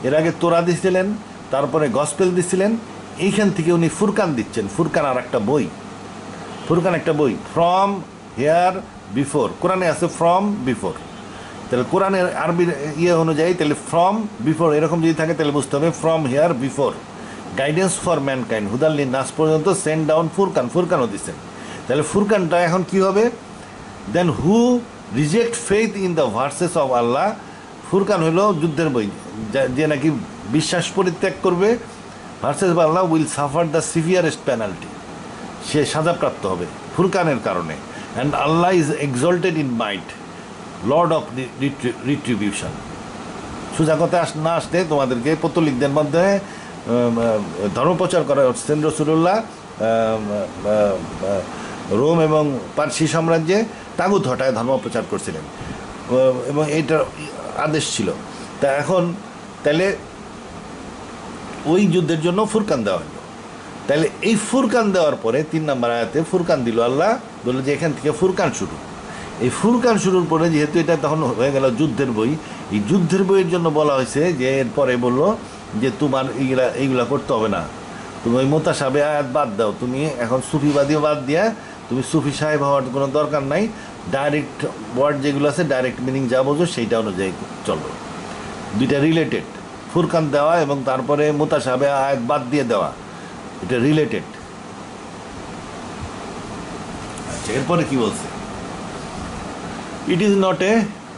এর আগে তোরা দিছিলেন, তারপরে গসপেল দিছিলেন, এইখান থেকে উনি ফুরকান দিচ্ছেন। ফুরকান আর একটা বই, ফুরকান একটা বই। ফ্রম হেয়ার বিফোর, কোরআনে আছে ফ্রম বিফোর, তাহলে কোরআনের আরবির অনুযায়ী তাহলে ফ্রম বিফোর এরকম যদি থাকে তাহলে বুঝতে হবে from here before guidance for mankind হুদাল্লিন নাস পর্যন্ত সেন্ট ডাউন ফুরকান, ফুরকানও দিচ্ছেন। তাহলে ফুরকানটা এখন কি হবে, then who reject faith in the verses of Allah, ফুরকান হলো যুদ্ধের বই, যে নাকি বিশ্বাস পরিত্যাগ করবে, verses of Allah will suffer the severest penalty, সে সাজাপ্রাপ্ত হবে ফুরকানের কারণে। And Allah is exalted in might, Lord of retribution. সোজা কথা না আসতে তোমাদেরকে পত্তলিকদের মধ্যে ধর্মপ্রচার করা হচ্ছেন রসুল্লাহ রোম এবং পার্সি সাম্রাজ্যে তাগুত হটায় ধর্মপ্রচার করছিলেন, এবং এইটার আদেশ ছিল। তা এখন তাহলে ওই যুদ্ধের জন্য ফুরকান দেওয়া হলো। তাহলে এই ফুরকান দেওয়ার পরে 3 নম্বর আয়াতে ফুরকান দিল আল্লাহ, বললো যে এখান থেকে ফুরকান শুরু। এই ফুরকান শুরুর পরে যেহেতু এটা তখন হয়ে গেল যুদ্ধের বই, এই যুদ্ধের বইয়ের জন্য বলা হয়েছে যে এরপরে বললো যে তোমার এইগুলা করতে হবে না, তুমি ওই মোতাশাবে আয়াত বাদ দাও, তুমি এখন সুফিবাদীও বাদ দিয়া তুমি সুফি সাহেব হওয়ার কোনো দরকার নাই, ডাইরেক্ট ওয়ার্ড যেগুলো আছে ডাইরেক্ট মিনিং যা বোঝো সেইটা অনুযায়ী চলো। দুইটা রিলেটেড, ফুরকান দেওয়া এবং তারপরে মোতাশাবে আয়াত বাদ দিয়ে দেওয়া, এটা রিলেটেড। আচ্ছা, এরপরে কি বলছে, it is not a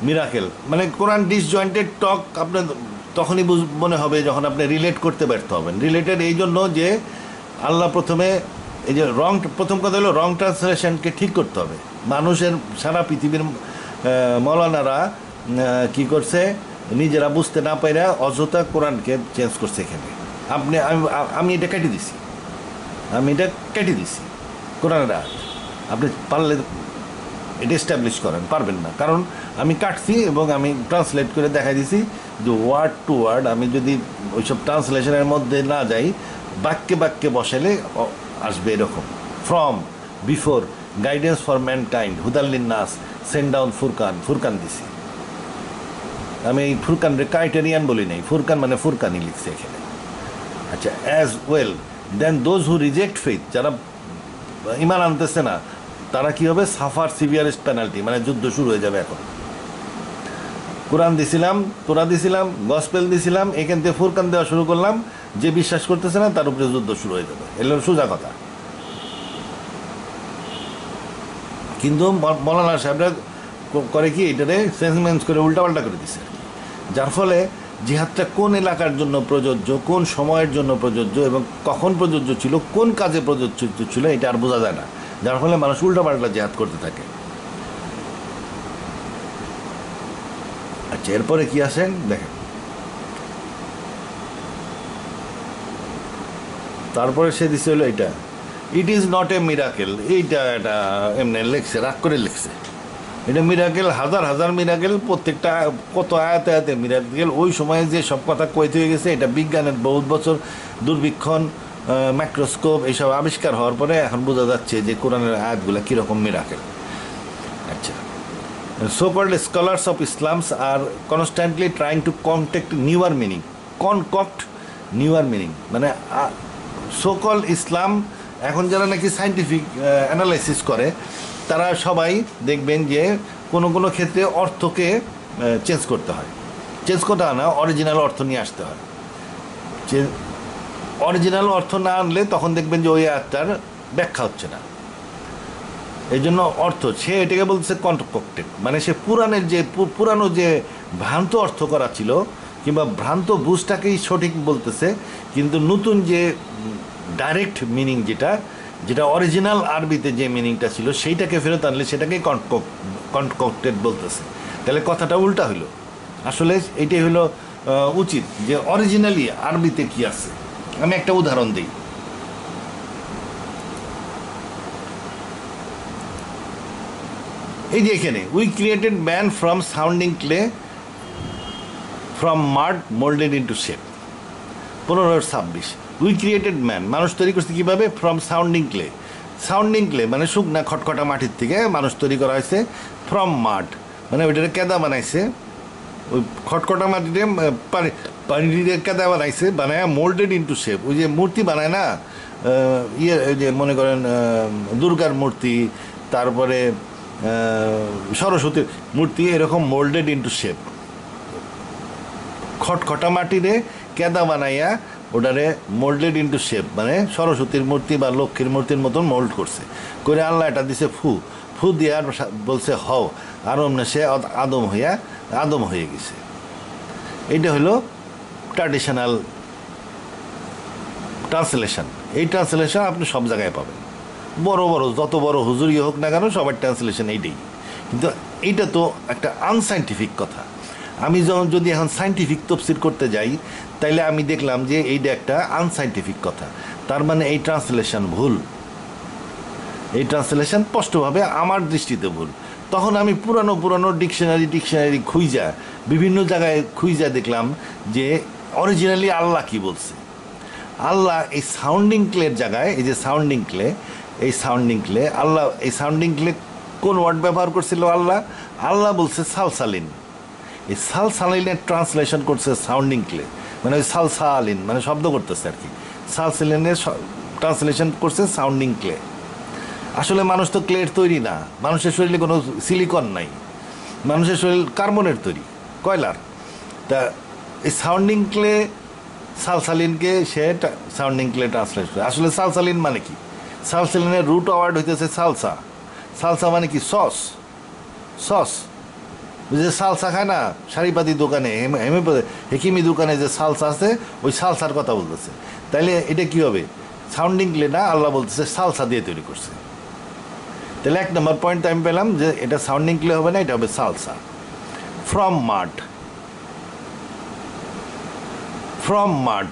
miracle, মানে কোরআন ডিসজয়েন্টেড টক আপনার তখনই মনে হবে যখন আপনি রিলেট করতে ব্যর্থ হবেন। রিলেটেড এই জন্য যে আল্লাহ প্রথমে এই যে প্রথম কথা হলো রং ট্রান্সলেশনকে ঠিক করতে হবে। মানুষের সারা পৃথিবীর মৌলানারা কি করছে, নিজেরা বুঝতে না পাইরা অযথা কোরআনকে চেঞ্জ করছে এখানে। আমি এটা কেটে দিছি, কোরআনের আয়াত। আপনি পারলে এটা এস্টাবলিশ করেন, পারবেন না, কারণ আমি কাটছি এবং আমি ট্রান্সলেট করে দেখাই দিছি যে ওয়ার্ড টু ওয়ার্ড আমি যদি ওইসব ট্রান্সলেশনের মধ্যে না যাই, বাক্যে বাক্যে বসালে আসবে এরকম, from, before, guidance for mankind, হুদাল্লিন নাস, সেন্ড ডাউন ফুরকান দিছি। আমি এই ফুরকানরে ক্রাইটেরিয়ান বলি নাই, ফুরকান মানে ফুরকানই লিখছে এখানে। আচ্ছা, as well then those who reject faith, যারা ইমান আনতেছে না তারা কি হবে, সাফার সিভিয়ারেস্ট পেনাল্টি, মানে যুদ্ধ শুরু হয়ে যাবে। এখন কোরআন দিছিলাম, তোরা দিছিলাম, গসপেল দিছিলাম, এখান থেকে ফুরকান দেওয়া শুরু করলাম, যে বিশ্বাস করতেছে না তার উপরে যুদ্ধ শুরু হয়ে যাবে, এগুলো সোজা কথা। কিন্তু মৌলানা সাহেবরা করে কি, এটারে সেন্সমেন্স করে উল্টাপাল্টা করে দিচ্ছে, যার ফলে জিহাদটা কোন এলাকার জন্য প্রযোজ্য, কোন সময়ের জন্য প্রযোজ্য এবং কখন প্রযোজ্য ছিল, কোন কাজে প্রযোজ্য ছিল, এটা আর বোঝা যায় না, যার ফলে মানুষ উল্টাপাল্টা জিহাদ করতে থাকে। আচ্ছা, এরপরে কি আসেন দেখেন, তারপরে সে দিচ্ছে হলো এটা, it is not a miracle. এটা এমনি লিখছে, রাগ করে লিখছে, এটা মিরাকেল, হাজার হাজার মিরাকেল, প্রত্যেকটা কত আয়াতে আয়াতে মিরাকেল। ওই সময়ে যে সব কথা কইতে হয়ে গেছে, এটা বিজ্ঞানের বহুত বছর দূরবীক্ষণ, মাইক্রোস্কোপ এইসব আবিষ্কার হওয়ার পরে এখন বোঝা যাচ্ছে যে কোরআনের আয়াতগুলো কীরকম মিরাকেল। আচ্ছা, so called scholars of Islam are constantly trying to concoct newer meaning, মানে so called ইসলাম এখন যারা নাকি সাইন্টিফিক অ্যানালাইসিস করে, তারা সবাই দেখবেন যে কোনো কোনো ক্ষেত্রে অর্থকে চেঞ্জ করতে হয়, না অরিজিনাল অর্থ নিয়ে আসতে হয়। যে অরিজিনাল অর্থ না আনলে তখন দেখবেন যে ওই আয়াতটার ব্যাখ্যা হচ্ছে না, এই জন্য অর্থ সে এটাকে বলছে কন্ট্রাক্টেড, মানে সে পুরানো যে ভ্রান্ত অর্থ করা ছিল কিংবা ভ্রান্ত বুঝটাকেই সঠিক বলতেছে, কিন্তু নতুন যে ডাইরেক্ট মিনিং যেটা অরিজিনাল আরবিতে যে মিনিংটা ছিল সেইটাকে ফেরত আনলে সেটাকে কন্ট্রাক্টেড বলতেছে। তাহলে কথাটা উল্টা হইল। আসলে এইটাই হলো উচিত যে অরিজিনালি আরবিতে কি আছে। আমি একটা উদাহরণ দিই, এই যে এখানে we created man from sounding clay from মাড moulded into shape, 15:26। We created man, মানুষ তৈরি করছে কীভাবে, ফ্রম সাউন্ডিং ক্লে মানে শুকনা খটখটা মাটির থেকে মানুষ তৈরি করা হয়েছে, ফ্রম মাড মানে ওইটারে কেদা বানাইছে, ওই খটখটা মাটিতে পানি দিয়ে কেদা বানাইছে, বানায় মোল্ডেড ইন্টু শেপ। ওই যে মূর্তি বানায় না, ওই যে মনে করেন দুর্গার মূর্তি, তারপরে সরস্বতীর মূর্তি, এরকম মোল্ডেড ইন্টু শেপ, খটখটা মাটিরে কেদা বানাইয়া ওটারে মোল্ডেড ইন্টু শেপ, মানে সরস্বতীর মূর্তি বা লক্ষ্মীর মূর্তির মতন মোল্ড করছে করে। আল্লাহ এটা দিছে ফু দিয়ে আর বলছে হও, আর অমনে সে আদম হয়ে গেছে। এইটা হলো ট্র্যাডিশনাল ট্রান্সলেশন। এই ট্রান্সলেশন আপনি সব জায়গায় পাবেন, যত বড় হুজুরই হোক না কেন, সবার ট্রান্সলেশন এইটাই। কিন্তু এইটা তো একটা আনসাইন্টিফিক কথা। আমি যদি এখন সাইন্টিফিক তফসির করতে যাই, তাইলে আমি দেখলাম যে এইটা একটা আনসাইন্টিফিক কথা, তার মানে এই ট্রান্সলেশন ভুল, এই ট্রান্সলেশন স্পষ্টভাবে আমার দৃষ্টিতে ভুল। তখন আমি পুরানো ডিকশনারি খুঁজা বিভিন্ন জায়গায় খুঁজা দেখলাম যে অরিজিনালি আল্লাহ কি বলছে। আল্লাহ এই সাউন্ডিং ক্লের জায়গায়, এই যে সাউন্ডিং ক্লে আল্লাহ এই সাউন্ডিং ক্লে কোন ওয়ার্ড ব্যবহার করছিল, আল্লাহ বলছে সালসালিন। এই সালসালিনের ট্রান্সলেশন করছে সাউন্ডিং ক্লে, মানে ওই সালসালিন মানে শব্দ করতেছে আর কি, সালসালিনের ট্রান্সলেশন করছে সাউন্ডিং ক্লে। আসলে মানুষ তো ক্লের তৈরি না, মানুষের শরীরে কোনো সিলিকন নাই, মানুষের শরীর কার্বনের তৈরি, কয়লার। তা এই সাউন্ডিং ক্লে সালসালিনকে সে সাউন্ডিং ক্লে ট্রান্সলেট করে। আসলে সালসালিন মানে কি, সালসালিনের রুট ওয়ার্ড হইতেছে সালসা মানে কি সস। যে সালসা খায় না সারিপাতি দোকানে, হেকিমি দোকানে যে সালসা আছে, ওই সালসার কথা বলতেছে। তাইলে এটা কি হবে, সাউন্ডিং ক্লে না, আল্লাহ বলতেছে সালসা দিয়ে তৈরি করছে। তাহলে 1 নম্বর পয়েন্ট আমি পেলাম যে এটা সাউন্ডিং ক্লে হবে না, এটা হবে সালসা। ফ্রম মাড, ফ্রম মাড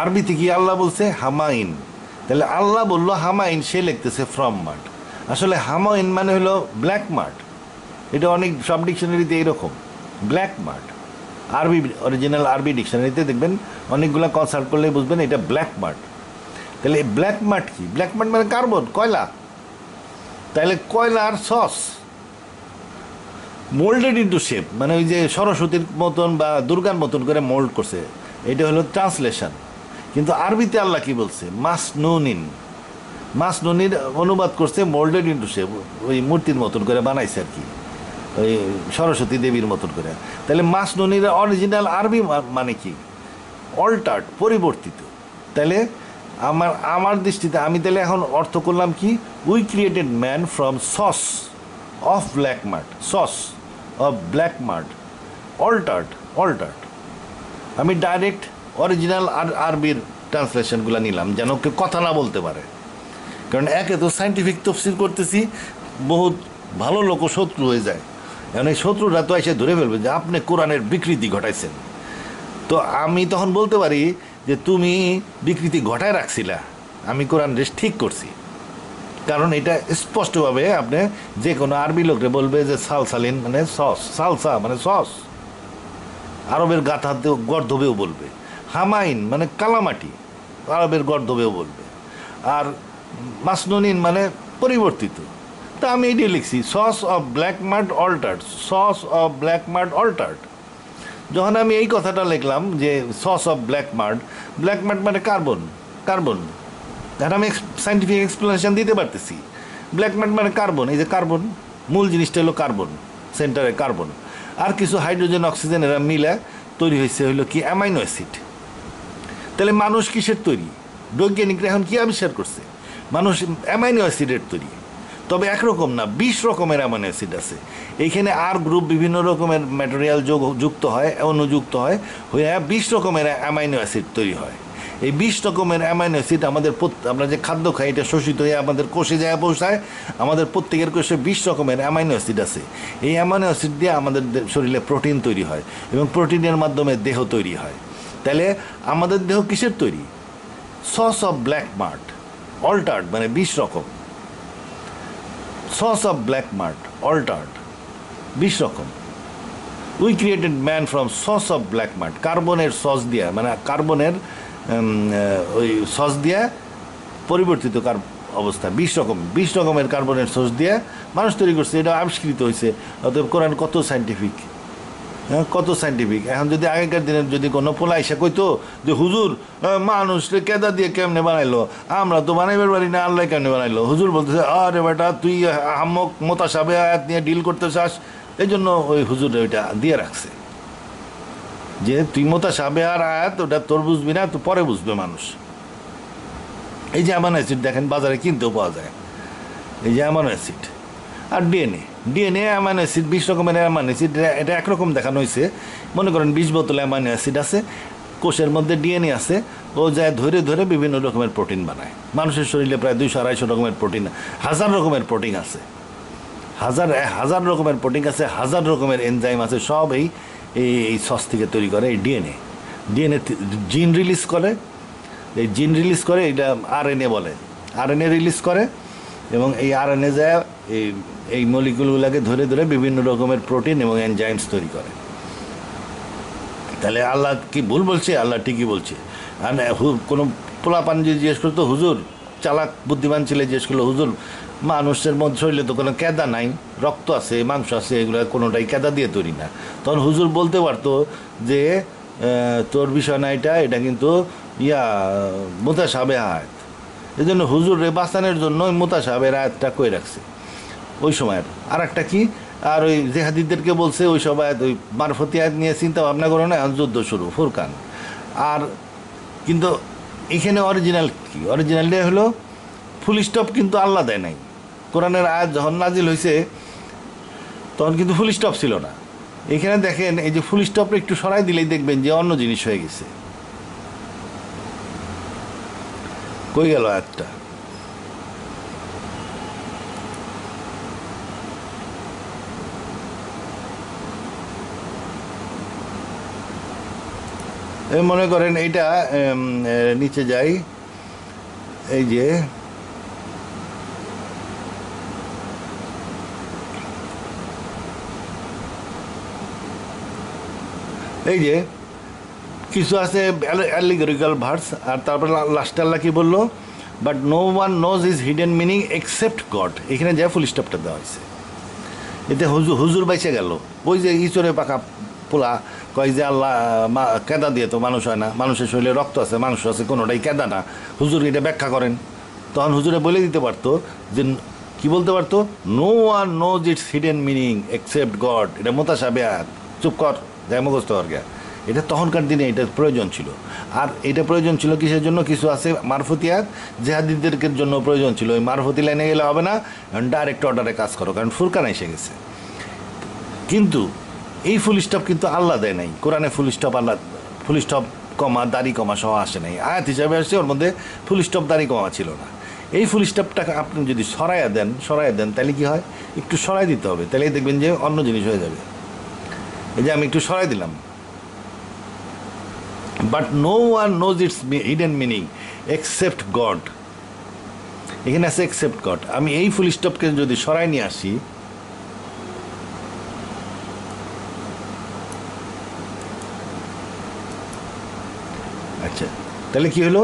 আরবিতে কি আল্লাহ বলছে হামাইন, তাহলে আল্লাহ বললো হামাইন, সে লিখতেছে ফ্রম মাড। আসলে হামাইন মানে হলো ব্ল্যাক মাড, এটা অনেক সব ডিকশনারিতে এইরকম ব্ল্যাক মাড। আরবি অরিজিনাল আরবি ডিকশনারিতে দেখবেন অনেকগুলো কনসাল্ট করলে বুঝবেন এটা ব্ল্যাক মাড। তাহলে এই ব্ল্যাক মাড কি? ব্ল্যাক মাড মানে কার্বন, কয়লা। তাহলে কয়লার সস মোল্ডেড ইন্টু শেপ, মানে ওই যে সরস্বতীর মতন বা দুর্গার মতন করে মোল্ড করছে, এটা হলো ট্রান্সলেশন। কিন্তু আরবিতে আল্লাহ কি বলছে? মাসনুনিন, মাসনুনির অনুবাদ করছে মোল্ডেড ইন্টু শেপ, ওই মূর্তির মতন করে বানাইছে আর কি, ওই সরস্বতী দেবীর মতন করে। তাহলে মাসনুনির অরিজিনাল আরবি মানে কি? অল্টার্ড, পরিবর্তিত। তাহলে আমার দৃষ্টিতে আমি তাহলে এখন অর্থ করলাম কি? We created man from sauce of black মাড, sauce of black mud, altered, altered. আমি ডাইরেক্ট অরিজিনাল আরবির ট্রান্সলেশনগুলো নিলাম যেন কেউ কথা না বলতে পারে, কারণ একে তো সাইন্টিফিক তফসির করতেছি, বহুত ভালো লোক শত্রু হয়ে যায়। এখন এই শত্রুরা তো এসে ধরে ফেলবে যে আপনি কোরআনের বিকৃতি ঘটাইছেন। তো আমি তখন বলতে পারি যে তুমি বিকৃতি ঘটায় রাখছিলা, আমি কোরআন রেস ঠিক করছি। কারণ এটা স্পষ্টভাবে আপনি যে কোনো আরবি লোকরে বলবে যে সালসালিন মানে সস, সালসা মানে সস, আরবের গাথাতে গর্ধবেও বলবে। হামাইন মানে কালামাটি, আরবের গর্ধবেও বলবে। আর মাসনুনিন মানে পরিবর্তিত। তা আমি এটাই লিখছি, sauce of black mud altered, sauce of black mud altered. যখন আমি এই কথাটা লিখলাম যে sauce of black mud, black mud মানে কার্বন, কার্বন, এখন আমি সাইন্টিফিক এক্সপ্লেনেশন দিতে পারতেছি। ব্ল্যাক মাড মানে কার্বন, এই যে কার্বন, মূল জিনিসটা হলো কার্বন, সেন্টারে কার্বন, আর কিছু হাইড্রোজেন অক্সিজেন এরা মিলে তৈরি হয়েছে হলো কি অ্যামাইনো অ্যাসিড। তাহলে মানুষ কিসের তৈরি? বৈজ্ঞানিকরা এখন কি আবিষ্কার করছে? মানুষ অ্যামাইনো অ্যাসিডের তৈরি, তবে একরকম না, 20 রকমের অ্যামাইনো অ্যাসিড আছে এইখানে। আর গ্রুপ বিভিন্ন রকমের ম্যাটেরিয়াল যুক্ত হয়, অনুযুক্ত হয়, হয়ে 20 রকমের অ্যামাইনো অ্যাসিড তৈরি হয়। এই 20 রকমের অ্যামাইনো অ্যাসিড আমাদের আমরা যে খাদ্য খাই এটা শোষিত হয়ে আমাদের কোষে যায় পৌঁছায়। আমাদের প্রত্যেকের কোষে 20 রকমের অ্যামাইনো অ্যাসিড আছে। এই অ্যামাইনো অ্যাসিড দিয়ে আমাদের শরীরে প্রোটিন তৈরি হয় এবং প্রোটিনের মাধ্যমে দেহ তৈরি হয়। তাহলে আমাদের দেহ কিসের তৈরি? Sauce of black mud altered মানে 20 রকম, sauce of black mud altered 20 রকম। We created man from sauce of black mud, কার্বনের সস দিয়া, মানে কার্বনের ওই সস দিয়া পরিবর্তিত অবস্থা, 20 রকমের কার্বনের সস দিয়ে মানুষ তৈরি করছে। এটা আবিষ্কৃত হয়েছে। অতএব কোরআন কত সাইন্টিফিক, হ্যাঁ কত সাইন্টিফিক। এখন যদি আগেকার দিনের যদি কোনো পোলা এসে কইতো যে হুজুর মানুষকে কেদা দিয়ে কেমনে বানাইলো, আমরা তো বানাইবার পারি না, আল্লাহ কেমনে বানাইলো? হুজুর বলতেছে আরে বেটা তুই হাম্মক মোতাসাবে আয়াত নিয়ে ডিল করতে চাস, এই জন্য ওই হুজুর ওইটা দিয়ে রাখছে যে তুই মোতাসাবে আর আয়াত ওটা তোর বুঝবি না, তো পরে বুঝবে মানুষ। এই যে অ্যামাইনো অ্যাসিড দেখেন বাজারে কিনতেও পাওয়া যায়, এই যে অ্যামাইনো অ্যাসিড। আর ডিএনএ অ্যামাইনো অ্যাসিড, 20 রকমের অ্যামাইনো অ্যাসিড। এটা একরকম দেখানো হয়েছে, মনে করেন 20 বোতল অ্যামাইনো অ্যাসিড আছে, কোষের মধ্যে ডিএনএ আছে, ও যায় ধরে ধরে বিভিন্ন রকমের প্রোটিন বানায়। মানুষের শরীরে প্রায় 200-250 রকমের প্রোটিন, 1000 রকমের প্রোটিন আছে, হাজার রকমের প্রোটিন আছে, 1000 রকমের এনজাইম আছে, সব এই সস থেকে তৈরি করে। এই ডিএনএ জিন রিলিজ করে, এই জিন রিলিজ করে, এটা আরএনএ বলে, আরএনএ রিলিজ করে, এবং এই আরএনএ যায় এই মলিকুলগুলোকে ধরে ধরে বিভিন্ন রকমের প্রোটিন এবং এনজাইমস তৈরি করে। তাহলে আল্লাহ কি ভুল বলছে? আল্লাহ ঠিকই বলছে। আর কোনো পোলাপান যদি জিজ্ঞেস করতো, হুজুর চালাক বুদ্ধিমান ছেলে জিজ্ঞেস করলো, হুজুর মানুষের মধ্যে শরীরে তো কোনো কেদা নাই, রক্ত আছে, মাংস আছে, এগুলো কোনোটাই কেদা দিয়ে তৈরি না। তখন হুজুর বলতে পারতো যে তোর বিষয় না, এটা কিন্তু মোতাসাবে আয়াত। এই জন্য হুজুরে বাঁচানোর জন্য ওই মোতাসাবের আয়াতটা কই রাখছে ওই সময়ের। আর একটা কি, আর ওই জেহাদিদেরকে বলছে ওই সব আয়াত, ওই মারফতি আয়াত নিয়ে চিন্তা ভাবনা করো না, যুদ্ধ শুরু, ফুরকান। আর কিন্তু এখানে অরিজিনাল কি? অরিজিনালটা হলো ফুল স্টপ কিন্তু আল্লাহ দেয় নাই। কোরআনের আয়াত যখন নাজিল হয়েছে তখন কিন্তু ফুল স্টপ ছিল না। এখানে দেখেন এই যে ফুল স্টপটা একটু সরাই দিলেই দেখবেন যে অন্য জিনিস হয়ে গেছে। কই গেল আয়াতটা? মনে করেন এইটা নিচে যাই, এই যে কিছু আছে অ্যালিগরিক্যাল ভার্স, আর তারপর লাস্টে আল্লাহ কি বললো, but no one knows is hidden meaning except God. এখানে যা ফুল স্টপটা দেওয়া হয়েছে, এতে হুজুর বাইসে গেল। ওই যে ইচরে পাকা পোলা কয় যে আল্লাহ কেদা দিয়ে তো মানুষ হয় না, মানুষের শরীরে রক্ত আছে, মানুষ আছে, কোনোটাই কেদা না, হুজুর এটা ব্যাখ্যা করেন। তখন হুজুরে বলে দিতে পারতো যে, কি বলতে পারতো, no one knows it's hidden meaning except God. এটা মোতাশাবিহাত, চুপ কর, যাই মুখস্থ কর গা। এটা তখনকার দিনে এটা প্রয়োজন ছিল। আর এটা প্রয়োজন ছিল কিসের জন্য, কিছু আছে মারফতিয়াত জেহাদিদের জন্য প্রয়োজন ছিল। ওই মারফতি লাইনে গেলে হবে না, ডাইরেক্ট অর্ডারে কাজ করো, কারণ ফুরকান এসে গেছে। কিন্তু এই ফুল স্টপ কিন্তু আল্লাহ দেয় নাই কোরআনে। ফুল স্টপ আল্লাহ, ফুল স্টপ কমা দাড়ি কমা সহ আসে নাই, আয়াত হিসাবে আসছে, ওর মধ্যে ফুল স্টপ দাড়ি কমা ছিল না। এই ফুল স্টপটাকে আপনি যদি সরাইয়া দেন তাহলে কি হয়, একটু সরাই দিতে হবে, তাহলেই দেখবেন যে অন্য জিনিস হয়ে যাবে। এই যে আমি একটু সরাই দিলাম, but no one knows it's hidden meaning except God. এখানে আছে এক্সেপ্ট গড। আমি এই ফুল স্টপকে যদি সরাই নিয়ে আসি, আচ্ছা, তাহলে কি হলো,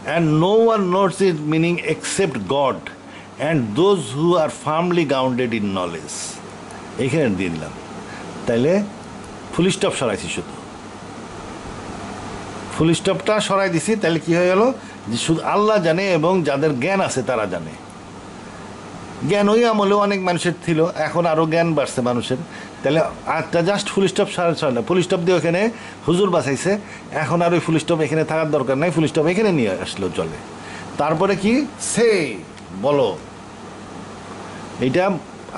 and no one notes it meaning except God and those who are firmly grounded in knowledge. এইখানে দিয়ে দিলাম, তাইলে ফুল স্টপ সরাইছি, শুধু ফুল স্টপটা সরাই দিছি। তাহলে কি হয়ে গেল, যে শুধু আল্লাহ জানে এবং যাদের জ্ঞান আছে তারা জানে। জ্ঞান ওই আমলেও অনেক মানুষের ছিল, এখন আরও জ্ঞান বাড়ছে মানুষের। তাহলে আটটা জাস্ট ফুল স্টপ সারা না, ফুল স্টপ দিয়ে ওখানে হুজুর বাঁচাইছে। এখন আর ওই ফুল স্টপ এখানে থাকার দরকার নাই, ফুল স্টপ এখানে নিয়ে আসলেও চলে। তারপরে কি, সে বলো, এইটা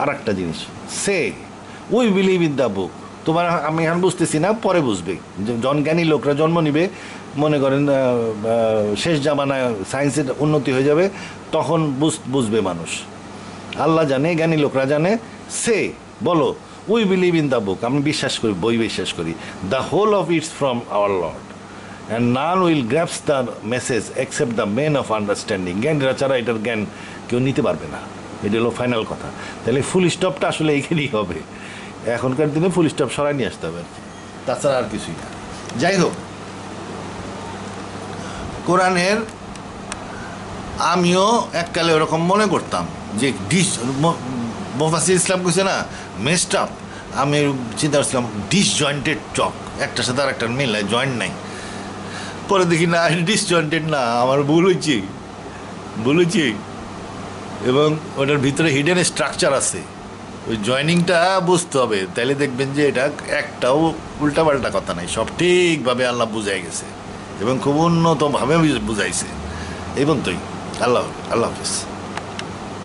আর একটা জিনিস, সে উই বিলিভ ইন দ্য বুক। তোমার আমি এখন বুঝতেছি না, পরে বুঝবে। জ্ঞানী লোকরা জন্ম নিবে, মনে করেন শেষ জামানায় সায়েন্সের উন্নতি হয়ে যাবে, তখন বুঝবে মানুষ। আল্লাহ জানে, জ্ঞানী লোকরা জানে। সে বলো, we believe in the book, আমি বিশ্বাস করি, বই বিশ্বাস করি। The whole of it's from our Lord and none will grasps the message except the men of understanding. জ্ঞানীরা ছাড়া এটার জ্ঞান কেউ নিতে পারবে না। এটা হলো ফাইনাল কথা। তাহলে ফুল স্টপটা আসলে এইখানেই হবে। এখনকার দিনে ফুল স্টপ সরাই নিয়ে আসতে হবে, তাছাড়া আর কিছুই না। যাই হোক, কোরআনের আমিও এককালে ওরকম মনে করতাম যে মুফাসসির ইসলাম কইছে না, মেসড আপ। আমি চিন্তা করছিলাম ডিসজয়েন্টেড চক, একটার সাথে আর একটা মিল নাই, জয়েন্ট নাই। পরে দেখি না, ডিসজয়েন্টেড না, আমার ভুল হয়েছে, এবং ওটার ভিতরে হিডেন স্ট্রাকচার আছে। ওই জয়নিংটা বুঝতে হবে, তাইলে দেখবেন যে এটা একটাও উল্টাপাল্টা কথা নাই, সব ঠিকভাবে আল্লাহ বুঝাই গেছে এবং খুব উন্নতভাবে বুঝাইছে। এই পর্যন্তই। আল্লাহ হাফেজ।